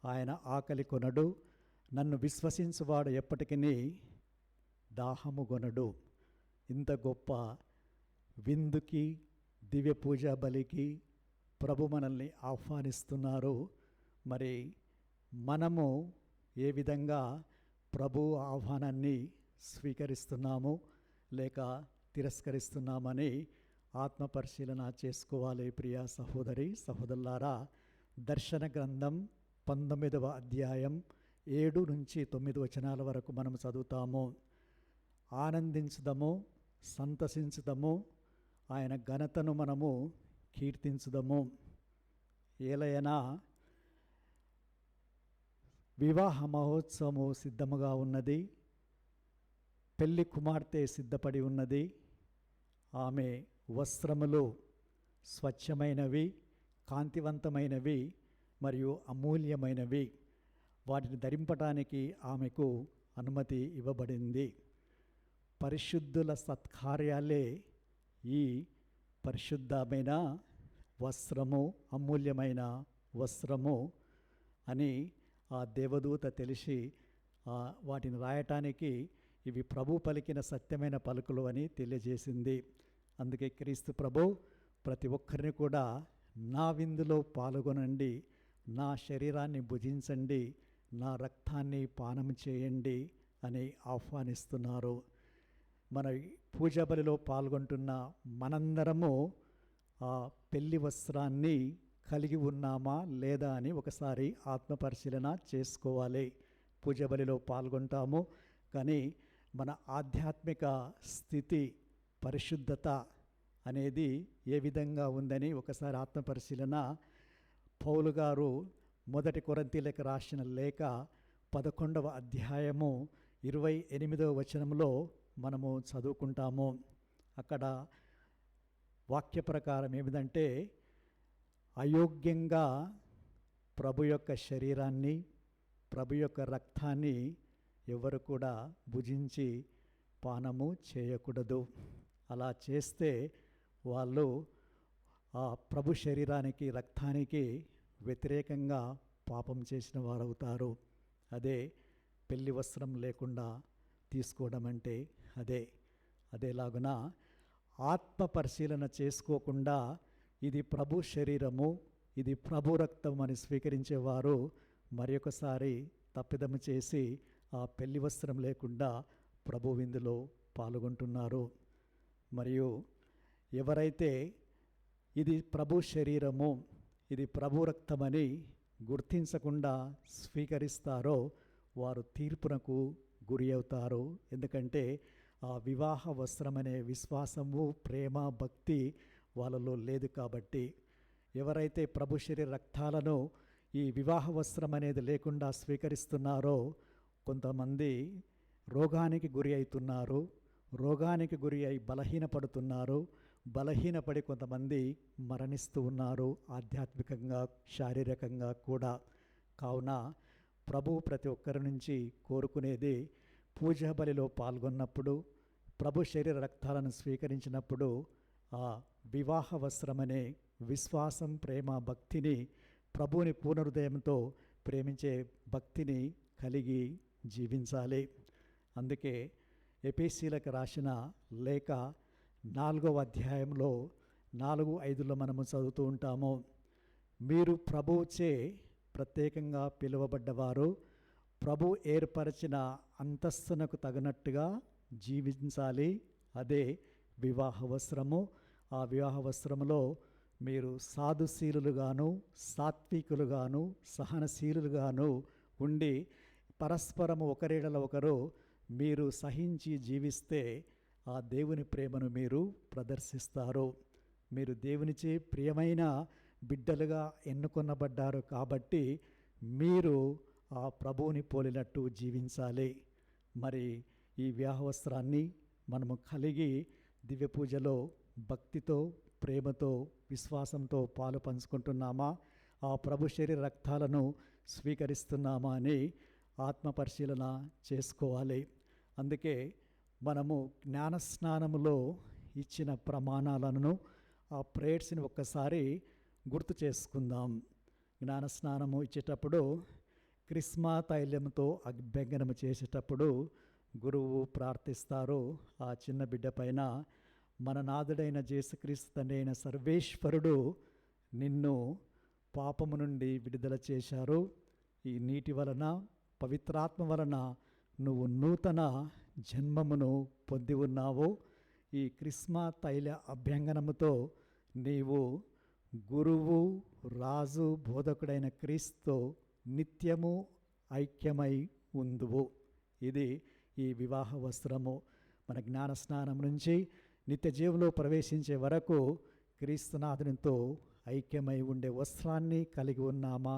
[SPEAKER 3] ఆయన ఆకలి కొనడు, నన్ను విశ్వసించువాడు ఎప్పటికీ దాహము కొనడు. ఇంత గొప్ప విందుకి, దివ్య పూజా బలికి ప్రభు మనల్ని ఆహ్వానిస్తున్నారు. మరి మనము ఏ విధంగా ప్రభు ఆహ్వానాన్ని స్వీకరిస్తున్నాము లేక తిరస్కరిస్తున్నామని ఆత్మపరిశీలన చేసుకోవాలి. ప్రియ సహోదరి సహోదరులారా, దర్శన గ్రంథం 19వ అధ్యాయం 7 నుంచి 9 వచనాల వరకు మనం చదువుతాము. ఆనందించుదము, సంతసించుదము, ఆయన ఘనతను మనము కీర్తించుదము. ఏలయనా వివాహ మహోత్సవము సిద్ధముగా ఉన్నది, పెళ్లి కుమార్తె సిద్ధపడి ఉన్నది. ఆమె వస్త్రములు స్వచ్ఛమైనవి, కాంతివంతమైనవి మరియు అమూల్యమైనవి. వాటిని ధరింపటానికి ఆమెకు అనుమతి ఇవ్వబడింది. పరిశుద్ధుల సత్కార్యాలే ఈ పరిశుద్ధమైన వస్త్రము, అమూల్యమైన వస్త్రము అని ఆ దేవదూత తెలిసి వాటిని రాయటానికి ఇవి ప్రభు పలికిన సత్యమైన పలుకులు అని తెలియజేసింది. అందుకే క్రీస్తు ప్రభు ప్రతి ఒక్కరిని కూడా నా విందులో పాల్గొనండి, నా శరీరాన్ని భుజించండి, నా రక్తాన్ని పానం చేయండి అని ఆహ్వానిస్తున్నారు. మన పూజ బలిలో పాల్గొంటున్న మనందరము ఆ పెళ్లి వస్త్రాన్ని కలిగి ఉన్నామా లేదా అని ఒకసారి ఆత్మపరిశీలన చేసుకోవాలి. పూజ బలిలో పాల్గొంటాము, కానీ మన ఆధ్యాత్మిక స్థితి, పరిశుద్ధత అనేది ఏ విధంగా ఉందని ఒకసారి ఆత్మపరిశీలన పౌలు గారు 1 కొరింథీయులకు రాసిన లేఖ 11వ అధ్యాయము 28వ వచనంలో మనము చదువుకుంటాము. అక్కడ వాక్య ప్రకారం ఏమిటంటే, అయోగ్యంగా ప్రభు యొక్క శరీరాన్ని, ప్రభు యొక్క రక్తాన్ని ఎవరు కూడా భుజించి పానము చేయకూడదు. అలా చేస్తే వాళ్ళు ఆ ప్రభు శరీరానికి, రక్తానికి వ్యతిరేకంగా పాపం చేసిన వారు అవుతారు. అదే పెళ్లి వస్త్రం లేకుండా తీసుకోవడం అంటే అదేలాగున ఆత్మ పరిశీలన చేసుకోకుండా ఇది ప్రభు శరీరము, ఇది ప్రభు రక్తం అని స్వీకరించేవారు మరొకసారి తప్పిదము చేసి ఆ పెళ్లి వస్త్రం లేకుండా ప్రభు విందులో పాల్గొంటున్నారు. మరియు ఎవరైతే ఇది ప్రభు శరీరము, ఇది ప్రభు రక్తమని గుర్తించకుండా స్వీకరిస్తారో వారు తీర్పునకు గురి అవుతారు. ఎందుకంటే ఆ వివాహ వస్త్రం అనే విశ్వాసము, ప్రేమ, భక్తి వాళ్ళలో లేదు కాబట్టి. ఎవరైతే ప్రభు శరీర రక్తాలను ఈ వివాహ వస్త్రం అనేది లేకుండా స్వీకరిస్తున్నారో కొంతమంది రోగానికి గురి అవుతున్నారు. రోగానికి గురి అయి బలహీనపడుతున్నారు. బలహీనపడి కొంతమంది మరణిస్తూ ఉన్నారు, ఆధ్యాత్మికంగా, శారీరకంగా కూడా. కావున ప్రభు ప్రతి ఒక్కరి నుంచి కోరుకునేది పూజా బలిలో పాల్గొన్నప్పుడు, ప్రభు శరీర రక్తాలను స్వీకరించినప్పుడు ఆ వివాహ వస్త్రమనే విశ్వాసం, ప్రేమ, భక్తిని, ప్రభువుని పూర్ణ హృదయంతో ప్రేమించే భక్తిని కలిగి జీవించాలి. అందుకే ఎఫెసీయులకు రాసిన లేఖ 4వ అధ్యాయంలో 4-5లో మనము చదువుతూ ఉంటాము. మీరు ప్రభువుచే ప్రత్యేకంగా పిలువబడ్డవారు, ప్రభు ఏర్పరిచిన అంతస్తునకు తగినట్టుగా జీవించాలి. అదే వివాహ వస్త్రము. ఆ వివాహ వస్త్రములో మీరు సాధుశీలులుగాను, సాత్వికులుగాను, సహనశీలులుగాను ఉండి పరస్పరము ఒకరిడల ఒకరు మీరు సహించి జీవిస్తే ఆ దేవుని ప్రేమను మీరు ప్రదర్శిస్తారు. మీరు దేవునిచే ప్రియమైన బిడ్డలుగా ఎన్నుకొనబడ్డారు కాబట్టి మీరు ఆ ప్రభువుని పోలినట్టు జీవించాలి. మరి ఈ వివాహ వస్త్రాన్ని మనము కలిగి దివ్య పూజలో భక్తితో, ప్రేమతో, విశ్వాసంతో పాలు పంచుకుంటున్నామా, ఆ ప్రభు శరీర రక్తాలను స్వీకరిస్తున్నామా అని ఆత్మ పరిశీలన చేసుకోవాలి. అందుకే మనము జ్ఞానస్నానములో ఇచ్చిన ప్రమాణాలను, ఆ ప్రేయర్స్ని ఒక్కసారి గుర్తు చేసుకుందాం. జ్ఞానస్నానము ఇచ్చేటప్పుడు క్రిస్మా తైలంతో అభ్యంగనము చేసేటప్పుడు గురువు ప్రార్థిస్తారు ఆ చిన్న బిడ్డ పైన, మన నాథుడైన యేసుక్రీస్తు తండ్రి అయిన సర్వేశ్వరుడు నిన్ను పాపము నుండి విడుదల చేశారు. ఈ నీటి వలన, పవిత్రాత్మ వలన నువ్వు నూతన జన్మమును పొంది ఉన్నావు. ఈ క్రిస్మా తైల అభ్యంగనముతో నీవు గురువు, రాజు, బోధకుడైన క్రీస్తు నిత్యము ఐక్యమై ఉందువు. ఇది ఈ వివాహ వస్త్రము. మన జ్ఞానస్నానం నుంచి నిత్య జీవంలో ప్రవేశించే వరకు క్రీస్తునాథునితో ఐక్యమై ఉండే వస్త్రాన్ని కలిగి ఉన్నామా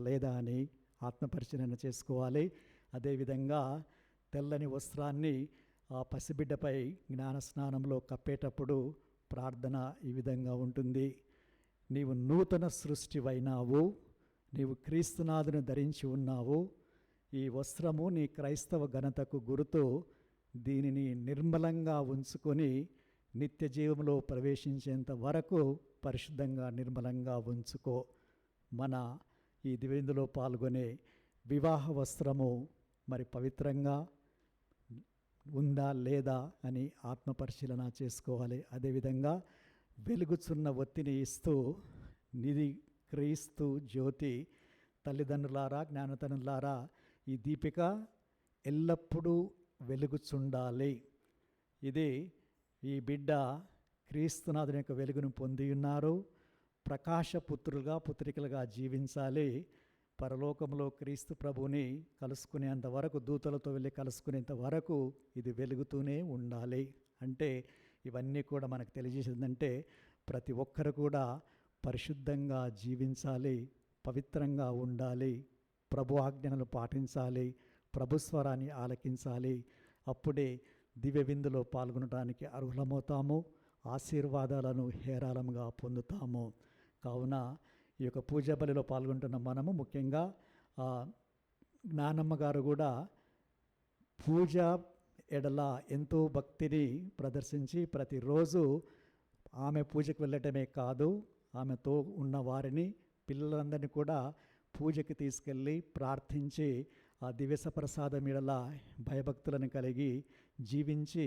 [SPEAKER 3] లేదా అని ఆత్మపరిశీలన చేసుకోవాలి. అదేవిధంగా తెల్లని వస్త్రాన్ని ఆ పసిబిడ్డపై జ్ఞానస్నానంలో కప్పేటప్పుడు ప్రార్థన ఈ విధంగా ఉంటుంది. నీవు నూతన సృష్టివైనావు, నీవు క్రీస్తునాథుని ధరించి ఉన్నావు. ఈ వస్త్రము నీ క్రైస్తవ ఘనతకు గుర్తు. దీనిని నిర్మలంగా ఉంచుకొని నిత్య జీవంలో ప్రవేశించేంత వరకు పరిశుద్ధంగా, నిర్మలంగా ఉంచుకో. మన ఈ దివ్యందులో పాల్గొనే వివాహ వస్త్రము మరి పవిత్రంగా ఉందా లేదా అని ఆత్మపరిశీలన చేసుకోవాలి. అదేవిధంగా వెలుగుచున్న ఒత్తిని ఇస్తూ నిధి క్రీస్తు జ్యోతి, తల్లిదండ్రులారా, జ్ఞానతనులారా, ఈ దీపిక ఎల్లప్పుడూ వెలుగుచుండాలి. ఇది ఈ బిడ్డ క్రీస్తునాథుని యొక్క వెలుగును పొంది ఉన్నారు. ప్రకాశపుత్రులుగా, పుత్రికలుగా జీవించాలి. పరలోకంలో క్రీస్తు ప్రభువుని కలుసుకునేంత వరకు, దూతలతో వెళ్ళి కలుసుకునేంత వరకు ఇది వెలుగుతూనే ఉండాలి. అంటే ఇవన్నీ కూడా మనకు తెలియజేసిందంటే ప్రతి ఒక్కరు కూడా పరిశుద్ధంగా జీవించాలి, పవిత్రంగా ఉండాలి, ప్రభు ఆజ్ఞలను పాటించాలి, ప్రభు స్వరాన్ని ఆలకించాలి. అప్పుడే దివ్య విందులో పాల్గొనడానికి అర్హులమవుతాము, ఆశీర్వాదాలను హేరాళంగా పొందుతాము. కావున ఈ యొక్క పూజా బలిలో పాల్గొంటున్న మనము ముఖ్యంగా జ్ఞానమ్మ గారు కూడా పూజ ఎడల ఎంతో భక్తిని ప్రదర్శించి ప్రతిరోజు ఆమె పూజకు వెళ్ళటమే కాదు, ఆమెతో ఉన్న వారిని పిల్లలందరినీ కూడా పూజకి తీసుకెళ్ళి ప్రార్థించి ఆ దివ్య ప్రసాదం ఎడల భయభక్తులను కలిగి జీవించి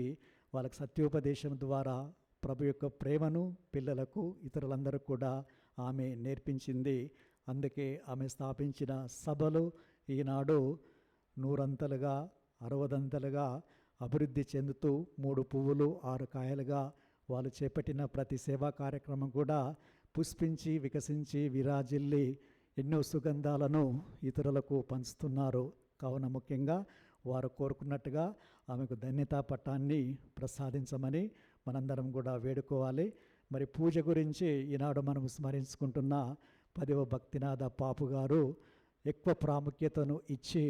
[SPEAKER 3] వాళ్ళకి సత్యోపదేశం ద్వారా ప్రభు యొక్క ప్రేమను పిల్లలకు ఇతరులందరూ కూడా ఆమె నేర్పించింది. అందుకే ఆమె స్థాపించిన సభలు ఈనాడు 100 60 అభివృద్ధి చెందుతూ 3 పువ్వులు 6 కాయలుగా వాళ్ళు చేపట్టిన ప్రతి సేవా కార్యక్రమం కూడా పుష్పించి వికసించి విరాజిల్లి ఎన్నో సుగంధాలను ఇతరులకు పంచుతున్నారు. కావున ముఖ్యంగా వారు కోరుకున్నట్టుగా ఆమెకు ధన్యతా పట్టాన్ని ప్రసాదించమని మనందరం కూడా వేడుకోవాలి. మరి పూజ గురించి ఈనాడు మనం స్మరించుకుంటున్న 10వ భక్తినాథ పాపు గారు ఎక్కువ ప్రాముఖ్యతను ఇచ్చి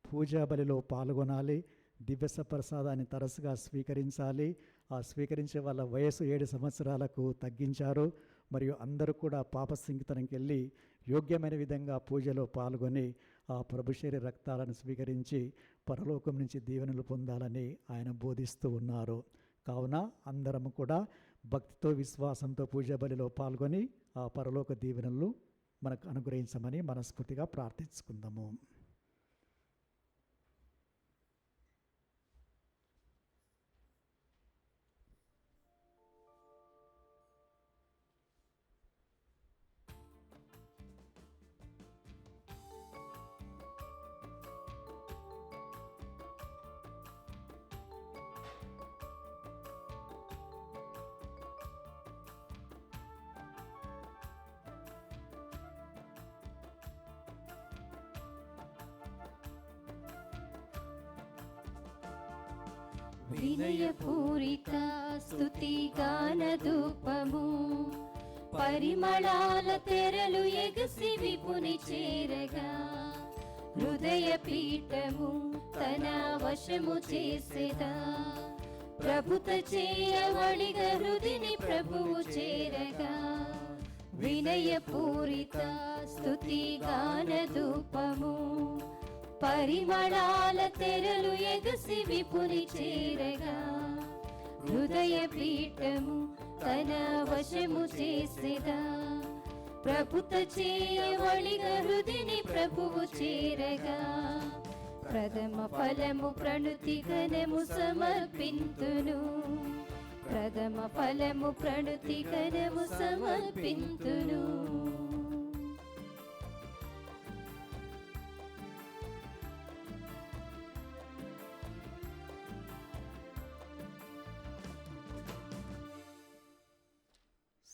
[SPEAKER 3] పూజా బలిలో పాల్గొనాలి, దివ్య ప్రసాదాన్ని తరచుగా స్వీకరించాలి. ఆ స్వీకరించే వాళ్ళ వయసు 7 సంవత్సరాలకు తగ్గించారు. మరియు అందరూ కూడా పాప సింగితనంకి వెళ్ళి యోగ్యమైన విధంగా పూజలో పాల్గొని ఆ ప్రభు శరీర రక్తాలను స్వీకరించి పరలోకం నుంచి దీవెనలు పొందాలని ఆయన బోధిస్తూ ఉన్నారు. కావున అందరము కూడా భక్తితో విశ్వాసంతో పూజా బలిలో పాల్గొని ఆ పరలోక దీవెనలు మనకు అనుగ్రహించమని మనస్ఫూర్తిగా ప్రార్థించుకుందాము.
[SPEAKER 1] వినయపూరిత స్తుతి గాన ధూపము, పరిమళాల తెరలు ఎగసి విపుని చేరగా, హృదయ పీఠము తన వశము చేసేదా, ప్రభుత చేయవడిగా హృదిని ప్రభువు చేరగా. వినయపూరిత స్తుతి గాన ధూపము, పరిమళాల తెరలు ఎగసి విపుని చేరగా, హృదయ పీఠము తన వశము చేసేదా, ప్రభుత చేయవడిగా హృదిని ప్రభువు చేరగా. ప్రథమ ఫలము ప్రణుతి ఘనము సమర్పింతును, ప్రథమ ఫలము ప్రణుతి ఘనము సమర్పింతును.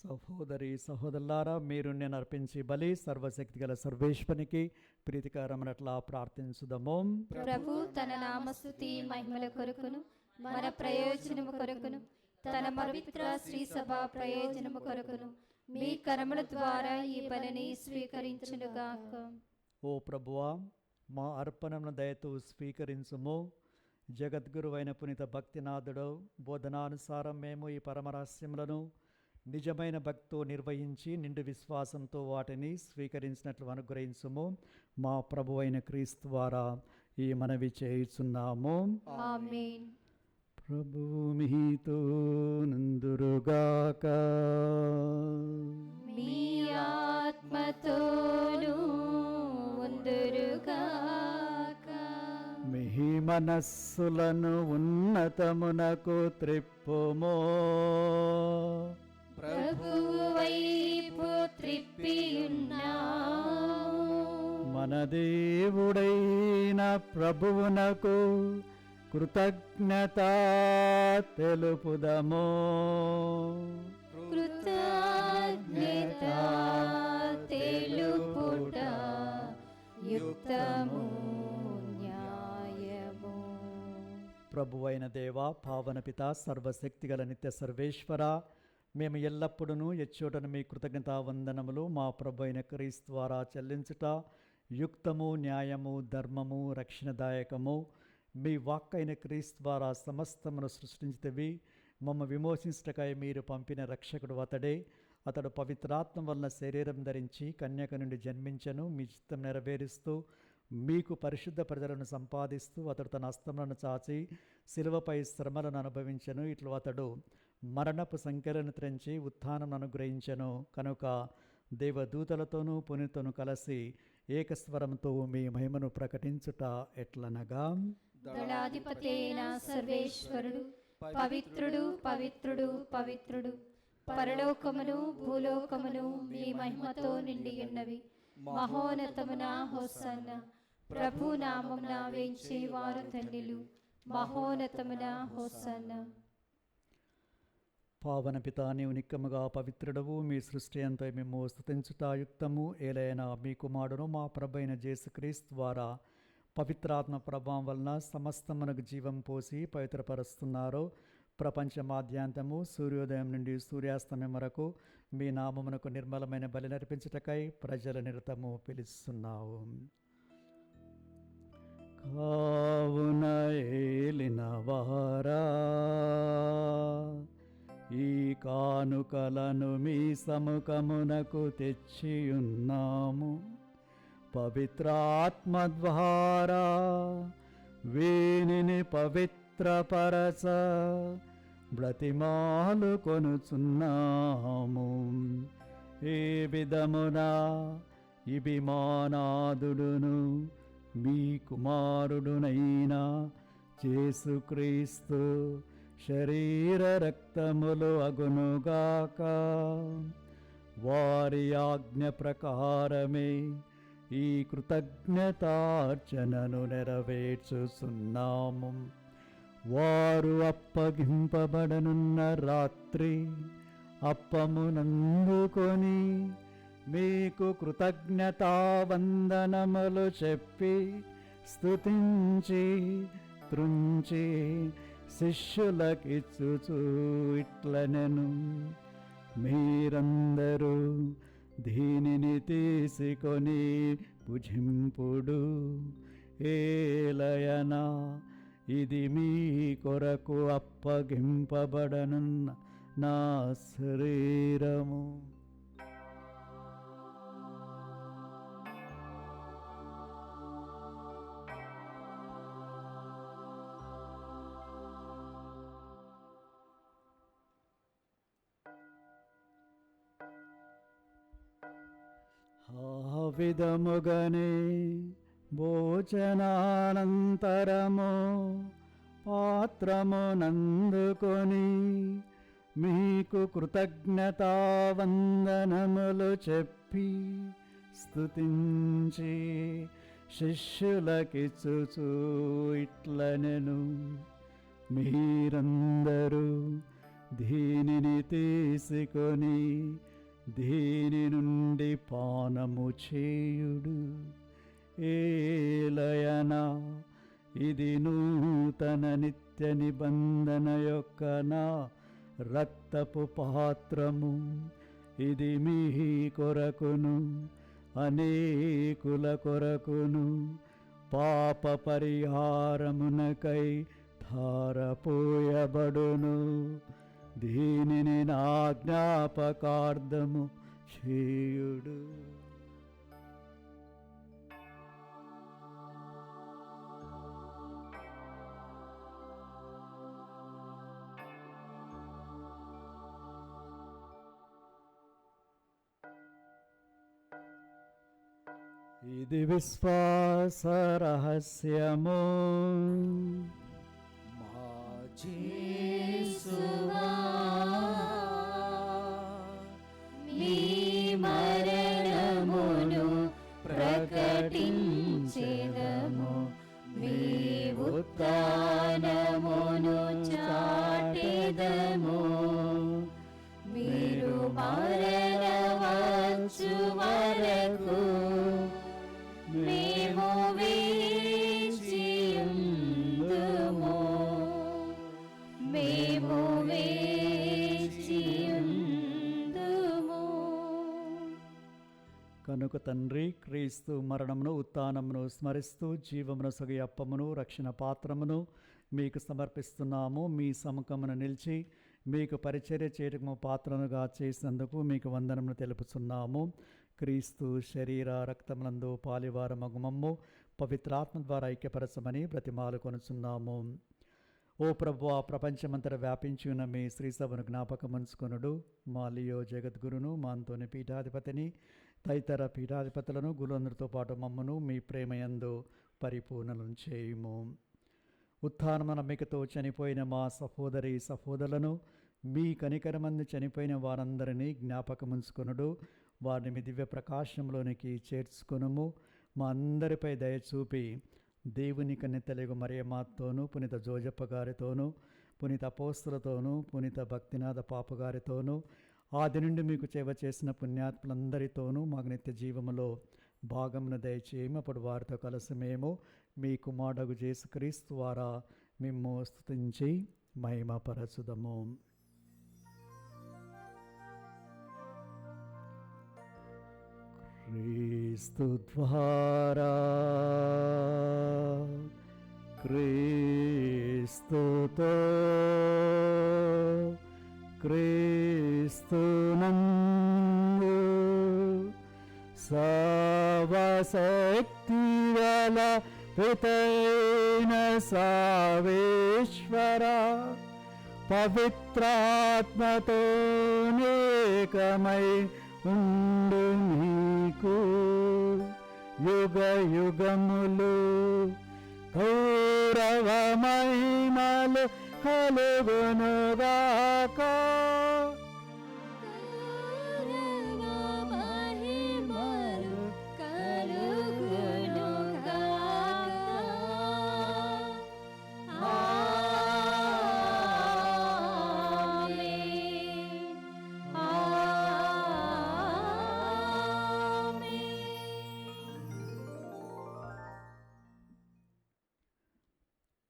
[SPEAKER 3] సహోదరి సహోదరులారా, మీరు నేను అర్పించి బలి సర్వశక్తి గల సర్వేశ్వనికి ప్రీతికరమైనట్లా ప్రార్థించుదము.
[SPEAKER 1] ప్రభు తన నామస్తుతి మహిమల కొరకును మన ప్రయోజనము కొరకును తన పవిత్ర శ్రీ సభ ప్రయోజనము కొరకును మీ కర్మల ద్వారా ఈ బలిని స్వీకరించునుగాక.
[SPEAKER 3] ఓ ప్రభువా, మా అర్పణను దయతో స్వీకరించుము. జగద్గురువైన పునీత భక్తినాథుడు బోధనానుసారం మేము ఈ పరమరహస్యములను నిజమైన భక్తితో నిర్వహించి నిండు విశ్వాసంతో వాటిని స్వీకరించినట్లు అనుగ్రహించుము. మా ప్రభువైన క్రీస్తు ద్వారా ఈ మనవి చేయుచున్నాము.
[SPEAKER 1] ఆమేన్.
[SPEAKER 3] ప్రభువు మీతో నందురుగాక.
[SPEAKER 1] మీ ఆత్మతోను ఉందురుగాక.
[SPEAKER 3] మీ మనస్సులను ఉన్నతమునకు త్రిప్పుమో.
[SPEAKER 1] ప్రభువు వైపు త్రిప్పియున్నాము.
[SPEAKER 3] మన దేవుడైన ప్రభువునకు కృతజ్ఞత తెలుపుదము.
[SPEAKER 1] కృతజ్ఞత తెలుపుట యుక్తము న్యాయము.
[SPEAKER 3] ప్రభువైన దేవా, పావన పిత, సర్వశక్తిగల నిత్య సర్వేశ్వర, మేము ఎల్లప్పుడూ ఎచ్చోటను మీ కృతజ్ఞతా వందనములు మా ప్రభు అయిన క్రీస్తు ద్వారా చెల్లించుట యుక్తము న్యాయము ధర్మము రక్షణదాయకము. మీ వాక్కైన క్రీస్తు ద్వారా సమస్తమును సృష్టించితవి. మమ్మ విమోచించుటకై మీరు పంపిన రక్షకుడు అతడే. అతడు పవిత్రాత్మ వలన శరీరం ధరించి కన్యక నుండి జన్మించెను. మీ చిత్తం నెరవేరుస్తూ మీకు పరిశుద్ధ ప్రజలను సంపాదిస్తూ అతడు తన హస్తములను చాచి శిలువపై శ్రమలను అనుభవించెను. ఇట్లు అతడు మరణపు సంఖ్యలను త్రెంచి ఉత్థానం అనుగ్రహించెను. కనుక దేవదూతలతోనూ పునితోనూ కలిసి ఏకస్వరంతో మీ మహిమను ప్రకటించుట ఎట్లనగా,
[SPEAKER 1] దళాధిపతి అయిన సర్వేశ్వరుడు పవిత్రుడు పవిత్రుడు పవిత్రుడు, పరలోకమును భూలోకమును మీ మహిమతో నిండి ఉన్నవి. మహోన్నతమున హోసన్న, ప్రభు నామమున వేంచే వారు ధన్యులు. మహోన్నతమున హోసన్న.
[SPEAKER 3] పావన పితా, నీవు నిక్కముగా పవిత్రుడవు. మీ సృష్టి అంతా మేము స్తుతించుటాయుక్తము. ఏలైనా మీ కుమారుడు మా ప్రభైన యేసుక్రీస్తు ద్వారా పవిత్రాత్మ ప్రభావం వలన సమస్తమునకు జీవం పోసి పవిత్రపరుస్తున్నారు. ప్రపంచమాద్యాంతము సూర్యోదయం నుండి సూర్యాస్తమయం వరకు మీ నామమునకు నిర్మలమైన బలి నర్పించుటకై ప్రజల నిరతము పిలుస్తున్నావు. కావున ఏలిన వారా, ఈ కానుకలను మీ సముఖమునకు తెచ్చియున్నాము. పవిత్రాత్మ ద్వారా వీనిని పవిత్రపరచ బ్రతిమాలు కొనుచున్నాము. ఏ విధమున ఇవి మానాదుడును మీ కుమారుడునైన యేసుక్రీస్తు శరీర రక్తములు అగునుగాక. వారి ఆజ్ఞ ప్రకారమే ఈ కృతజ్ఞతార్చనను నెరవేర్చుచున్నాము. వారు అప్పగింపబడనున్న రాత్రి అప్పమునందుకొని మీకు కృతజ్ఞతావందనములు చెప్పి స్తుతించి త్రుంచి శిష్యులకిచ్చుచు ఇట్లనెను, మీరందరూ దీనిని తీసుకొని భుజింపుడు. ఏలయనా ఇది మీ కొరకు అప్పగింపబడనున్న నా శరీరము. ఆ విధముగనే భోజనానంతరము పాత్రమునందుకొని మీకు కృతజ్ఞతావందనములు చెప్పి స్తుతించి శిష్యులకిచ్చుచు ఇట్లనెను, మీరందరూ దీనిని తీసుకొని దీని నుండి పానము చేయుడు. ఏలయనా ఇది నూతన నిత్య నిబంధన యొక్క నా రక్తపు పాత్రము. ఇది మీ కొరకును అనేకుల కొరకును పాప పరిహారమునకై ధారపోయబడును. దీనిని నా జ్ఞాపకార్థము చేయుడు. ఇది విశ్వాస రహస్యము.
[SPEAKER 1] మీ మరణమును ప్రకటించెదము, మీ ఉత్థానమును చాటెదము. మీరు మరణవచ్చు వరకు మేము వేచియుందుము, మేము వేచియుందుము.
[SPEAKER 3] కనుక తండ్రి, క్రీస్తు మరణమును ఉత్థానమును స్మరిస్తూ జీవమును సగి అప్పమును రక్షణ పాత్రమును మీకు సమర్పిస్తున్నాము. మీ సముఖమును నిలిచి మీకు పరిచర్య చేయటము పాత్రనుగా చేసినందుకు మీకు వందనములు తెలుపుచున్నాము. క్రీస్తు శరీర రక్తములందు పాలివార మగుమమ్ము పవిత్రాత్మ ద్వారా ఐక్యపరచమని బ్రతిమాలు కొనుచున్నాము. ఓ ప్రభువా, ప్రపంచమంతటా వ్యాపించి ఉన్న మీ శ్రీసభను జ్ఞాపకమంచుకొనుడు. మా లియో జగద్గురును, మా అంతోని పీఠాధిపతిని, తదితర పీఠాధిపతులను, గురువులందరితో పాటు మమ్మను మీ ప్రేమయందు పరిపూర్ణలను చేయుము. ఉత్థానము నమ్మికతో చనిపోయిన మా సహోదరి సహోదరులను, మీ కనికరమందు చనిపోయిన వారందరినీ జ్ఞాపకముంచుకొనుడు. వారిని మీ దివ్య ప్రకాశంలోనికి చేర్చుకొనుము. మా అందరిపై దయచూపి దేవుని కన్నెతలగు మరియమాతోనూ, పునీత జోజప్ప గారితోనూ, పునీత అపోస్తులతోనూ, పునీత భక్తినాథ పాప గారితోనూ, ఆది నుండి మీకు సేవ చేసిన పుణ్యాత్ములందరితోనూ మాకు నిత్య జీవములో భాగమును దయచేయము. అప్పుడు వారితో కలిసి మేము మీ కుమారుడగు యేసుక్రీస్తు ద్వారా మిమ్ము స్తుతించి మహిమపరచుదము. క్రీస్తు ద్వారా, క్రీస్తుతో, క్రీస్తునందు సర్వశక్తి గల పితైన సర్వేశ్వర పవిత్రాత్మతో ఏకమై ఉండు నీకు యుగ యుగములు గౌరవ మహిమలు కలుగునుగాక.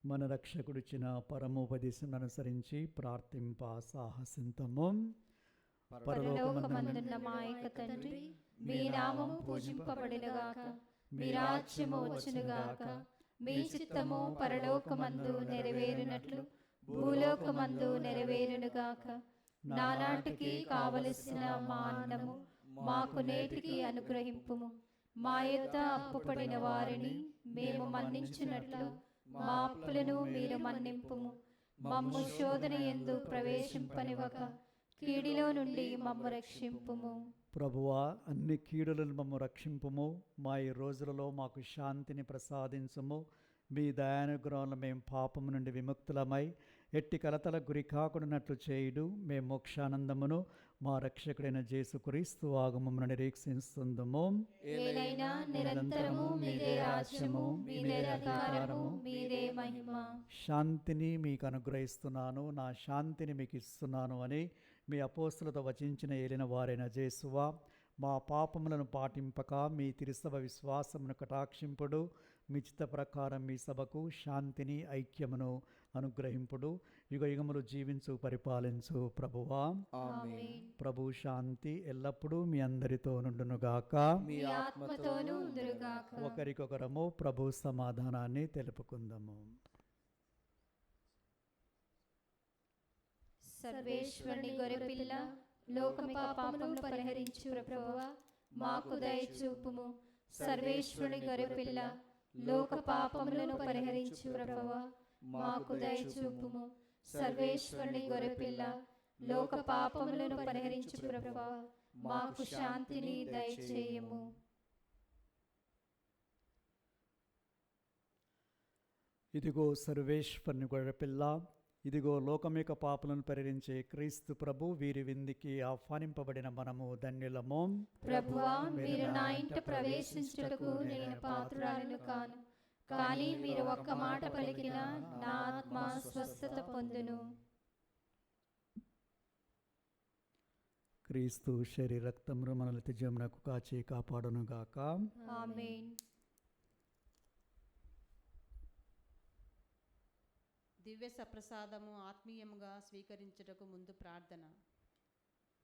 [SPEAKER 3] మన రక్షకుడిచ్చిన పరమోపదేశం అనుసరించి ప్రార్థింప సాహసింతము.
[SPEAKER 1] పరలోకమందున్న మా యొక్క తండ్రి, మీ నామము పూజింపబడునుగాక, మీ రాజ్యము వచ్చునుగాక, మీ చిత్తము పరలోకమందు నెరవేరునట్లు భూలోకమందు నెరవేరునుగాక. నానాటికి కావలసిన మా అన్నము మాకు నేటికి అనుగ్రహింపుము. మా యొద్ద అప్పుపడిన వారిని మేము మన్నించినట్లు మా అప్పులను మీరు మన్నింపుము. మమ్ము శోధన యందు ప్రవేశింపనివ్వక కీడిలో నుండి మమ్ము రక్షింపుము.
[SPEAKER 3] ప్రభువా, అన్ని కీడులను మమ్ము రక్షింపుము. మా ఈ రోజులలో మాకు శాంతిని ప్రసాదించుము. మీ దయానుగ్రహంలో మేము పాపము నుండి విముక్తులమై ఎట్టి కలతల గురి కాకుండానట్లు చేయుడు. మేము మోక్షానందమును మా రక్షకుడైన యేసుక్రీస్తు ఆగమమును నిరీక్షిస్తుందుము.
[SPEAKER 1] ఏలైనా నిరంతరము మీదే రాజ్యము, మీదే అధికారము, మీదే మహిమ.
[SPEAKER 3] శాంతిని మీకు అనుగ్రహిస్తున్నాను, నా శాంతిని మీకు ఇస్తున్నాను అని మీ అపోస్తులతో వచించిన ఏలిన వారైన యేసువా, మా పాపములను పాటింపక మీ తిరుసభ విశ్వాసమును కటాక్షింపుడు. మీ చిత్త ప్రకారం మీ సభకు శాంతిని ఐక్యమును అనుగ్రహింపుడు. యుగ యుగములు జీవించు పరిపాలించు ప్రభువా.
[SPEAKER 4] ఆమేన్.
[SPEAKER 3] ప్రభు శాంతి ఎల్లప్పుడూ మీ అందరితో నుండునుగాక.
[SPEAKER 1] మీ ఆత్మతోనూ ఉందురుగాక.
[SPEAKER 3] ఒకరికొకరము ప్రభు సమాధానాన్ని తెలుపుకుందాము.
[SPEAKER 1] సర్వేశ్వరుని గొర్రెపిల్ల, లోకమి పాపమును పరిహరించు ప్రభువా, మాకు దయ చూపుము. సర్వేశ్వరుని గొర్రెపిల్ల, లోక పాపములను పరిహరించు ప్రభువా, మాకు దయ చూపుము. సర్వేశ్వరుని గొర్రెపిల్ల, లోక పాపములను పరిహరించు ప్రభువా, మాకు శాంతిని దయచేయము.
[SPEAKER 3] ఇదిగో సర్వేశ్వరుని గొర్రెపిల్ల, ఇదిగో లోకం యొక్క పాపలను పరిహరించే క్రీస్తు ప్రభు, వీరి విందుకి ఆహ్వానింపబడిన మనము ధన్యులము.
[SPEAKER 1] ప్రభువా, మీరు నా ఇంట ప్రవేశించుటకు నేను పాత్రురాలను కాను, కానీ మీరు ఒక్క మాట పలికిన నా ఆత్మ స్వస్థత పొందును.
[SPEAKER 3] క్రీస్తు శరీర రక్తములు మనల్ని నిత్యజీవమునకు కాచి కాపాడునుగాక.
[SPEAKER 1] ఆమేన్.
[SPEAKER 5] దివ్య సప్రసాదము ఆత్మీయముగా స్వీకరించుటకు ముందు ప్రార్థన.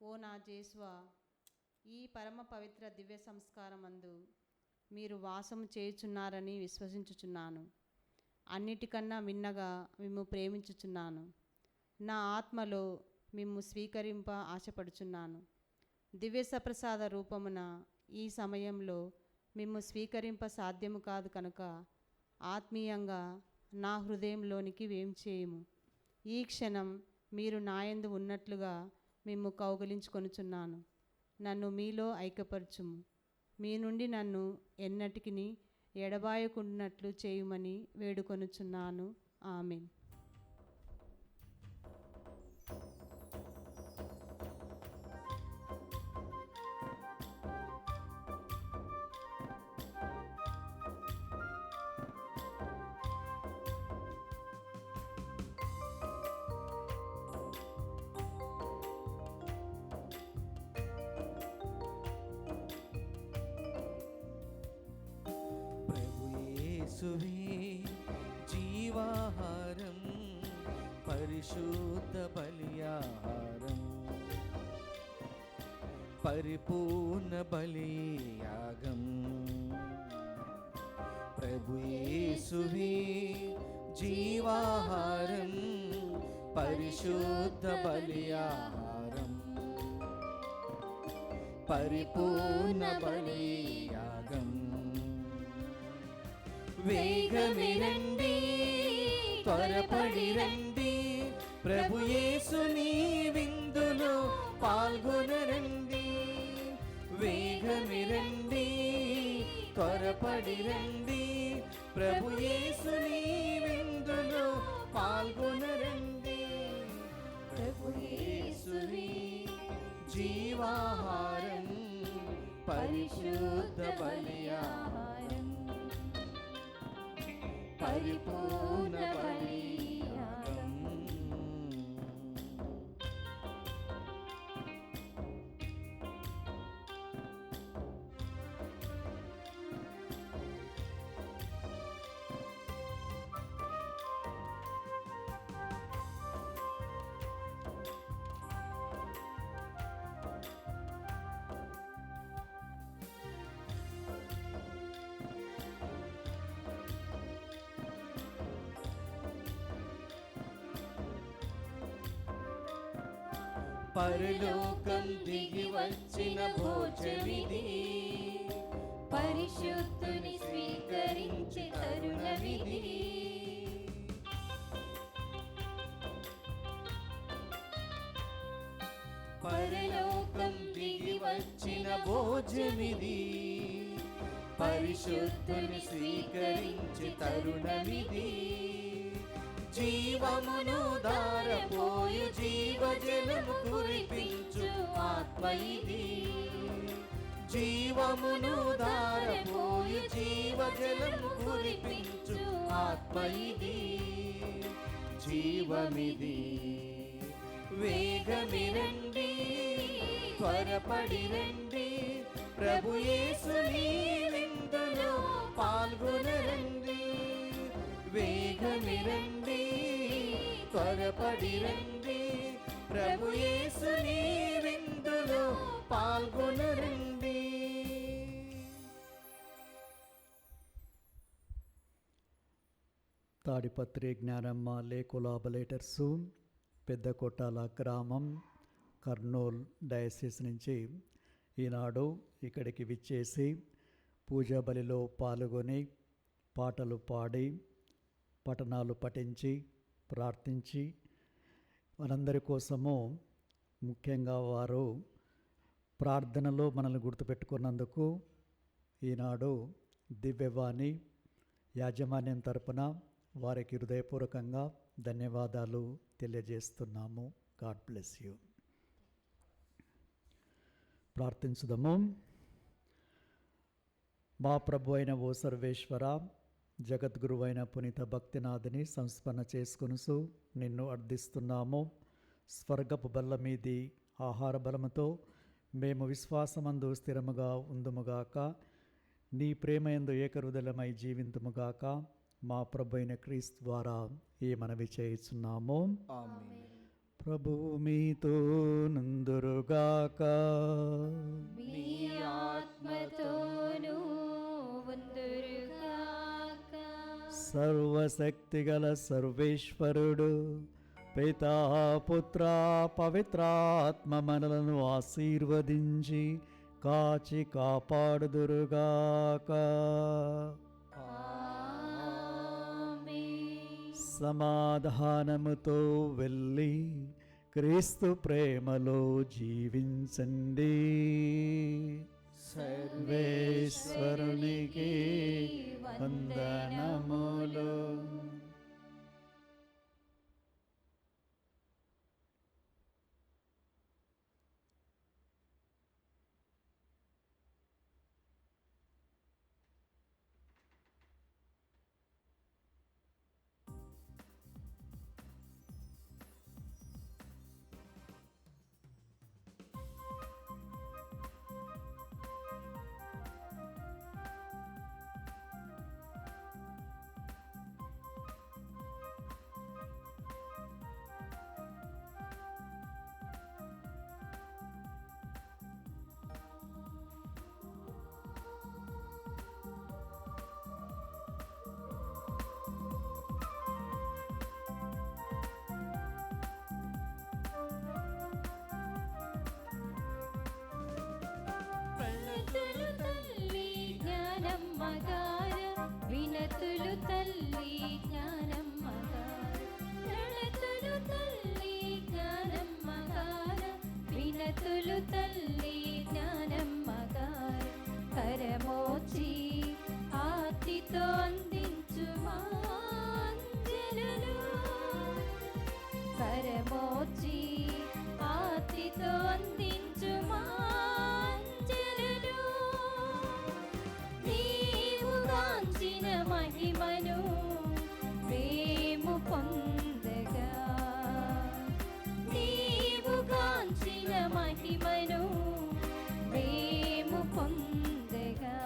[SPEAKER 5] ఓ నా జేసువా, ఈ పరమ పవిత్ర దివ్య సంస్కారమందు మీరు వాసము చేయుచున్నారని విశ్వసించుచున్నాను. అన్నిటికన్నా మిన్నగా మిమ్ము ప్రేమించుచున్నాను. నా ఆత్మలో మిమ్ము స్వీకరింప ఆశపడుచున్నాను. దివ్య సప్రసాద రూపమున ఈ సమయంలో మిమ్ము స్వీకరింప సాధ్యము కాదు కనుక ఆత్మీయంగా నా హృదయంలోనికి వేంచేయుము. ఈ క్షణం మీరు నాయందు ఉన్నట్లుగా మిమ్ము కౌగిలించుకొనుచున్నాను. నన్ను మీలో ఐక్యపరచుము. మీ నుండి నన్ను ఎన్నటికిని ఎడబాయకుండానట్లు చేయుమని వేడుకొనుచున్నాను. ఆమేన్.
[SPEAKER 4] ప్రభు యేసువే జీవాహారం, పరిశుద్ధ బలియాహారం, పరిపూర్ణ బలియాగం. ప్రభు యేసువే జీవాహారం, పరిశుద్ధ బలియాహారం, పరిపూర్ణ బలియాగం. వేగమిరండి, త్వరపడి రండి, ప్రభు యేసుని విందులో పాల్గొనరండి. వేగమిరండి, త్వరపడి రండి, ప్రభు యేసుని విందులో పాల్గొనరండి. ప్రభు యేసుని జీవాహారం, పరిశుద్ధ బలియాహారం, పరిపూర్ణ బలియాగం. పరలోకం దిగి వచ్చిన భోజమిది,
[SPEAKER 1] పరిశుద్ధుని స్వీకరించే తరుణమిది.
[SPEAKER 4] పరలోకం దిగి వచ్చిన భోజమిది, పరిశుద్ధుని స్వీకరించి తరుణమిది. జీవమును దారపోయు జీవజలము కురిపించు ఆత్మ ఇది. జీవమును దారపోయు జీవజలము కురిపించు ఆత్మ ఇది. జీవమిది. వేగమిరండి, త్వరపడి రండి, ప్రభు యేసుని విందులో పాల్గొనరండి. వేగమిరండి, త్వరపడి రండి, ప్రభు యేసుని విందులో పాల్గొనరండి.
[SPEAKER 3] తాడిపత్రి జ్ఞానమ్మ లేకులాబలేటర్సు, పెద్ద కొట్టాల గ్రామం, కర్నూల్ డయసిస్ నుంచి ఈనాడు ఇక్కడికి విచ్చేసి పూజా బలిలో పాల్గొని పాటలు పాడి పఠనాలు పఠించి ప్రార్థించి మనందరి కోసము ముఖ్యంగా వారు ప్రార్థనలో మనల్ని గుర్తుపెట్టుకున్నందుకు ఈనాడు దివ్యవాణి యాజమాన్యం తరపున వారికి హృదయపూర్వకంగా ధన్యవాదాలు తెలియజేస్తున్నాము. God bless you. ప్రార్థించుదాము. మా ప్రభు అయిన ఓ సర్వేశ్వర, జగద్గురు అయిన పునీత భక్తినాథుని సంస్మరణ చేసుకొనుసు నిన్ను అర్థిస్తున్నాము. స్వర్గపు బల్ల మీది ఆహార బలముతో మేము విశ్వాసమందు స్థిరముగా ఉందుముగాక. నీ ప్రేమయందు ఏకరుదలమై జీవింతుముగాక. మా ప్రభు అయిన క్రీస్తు ద్వారా ఈ మనవి చేయుచున్నాము.
[SPEAKER 4] ఆమేన్.
[SPEAKER 3] ప్రభువు మీతో నందురుగాక.
[SPEAKER 1] మీ ఆత్మతోనూ ఉందురుగాక.
[SPEAKER 3] సర్వశక్తిగల సర్వేశ్వరుడు పితా పుత్ర పవిత్రాత్మ మనలను ఆశీర్వదించి కాచి కాపాడుదురుగాక. సమాధానముతో వెళ్ళి క్రీస్తు ప్రేమలో జీవించండి. సర్వేశ్వరునికి వందనములు.
[SPEAKER 1] వినతులు తల్లి జ్ఞానమ్మ గార, వినతులు తల్లి జ్ఞానమ్మ గార, ప్రణతులు తల్లి జ్ఞానమ్మ గార, వినతులు తల్లి జ్ఞానమ్మ గార. కరమోచి ఆర్తితో అందించు మాంజలులు, కరమోచి ఆర్తితో అందించు మాంజలులు. నీవు గాంచిన మహిమను మేము పొందగా, నీవు గాంచిన మహిమను మేము పొందగా.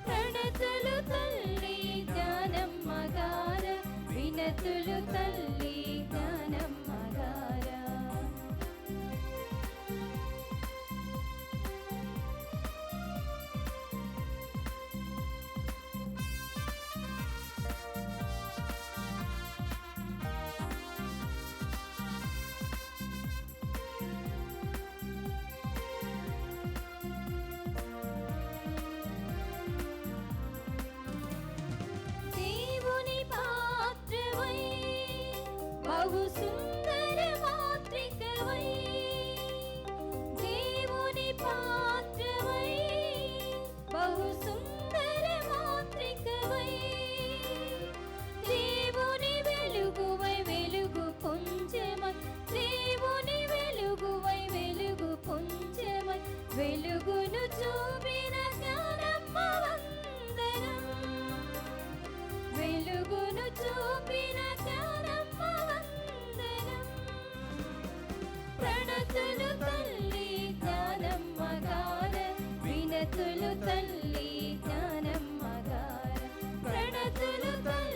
[SPEAKER 1] ప్రణతులు తల్లి జ్ఞానమ్మ గార, వినతులు తల్లి జ్ఞానమ్మ గార. దేవుని పాత్రవై బహు సుందర మాత్రికవై, దేవుని పాత్రవై బహు సుందర మాత్రికవై, దేవుని వెలుగువై వెలుగు పుంజమై, దేవుని వెలుగువై వెలుగు పుంజమై, వెలుగును చూపిన జ్ఞానమ్మ వందనం, వెలుగును చూపిన జ్ఞానమ్మ వందనం. ప్రణతులు తల్లి జ్ఞానమ్మ గార, వినతులు తల్లి జ్ఞానమ్మ గార, ప్రణతులు తల్లి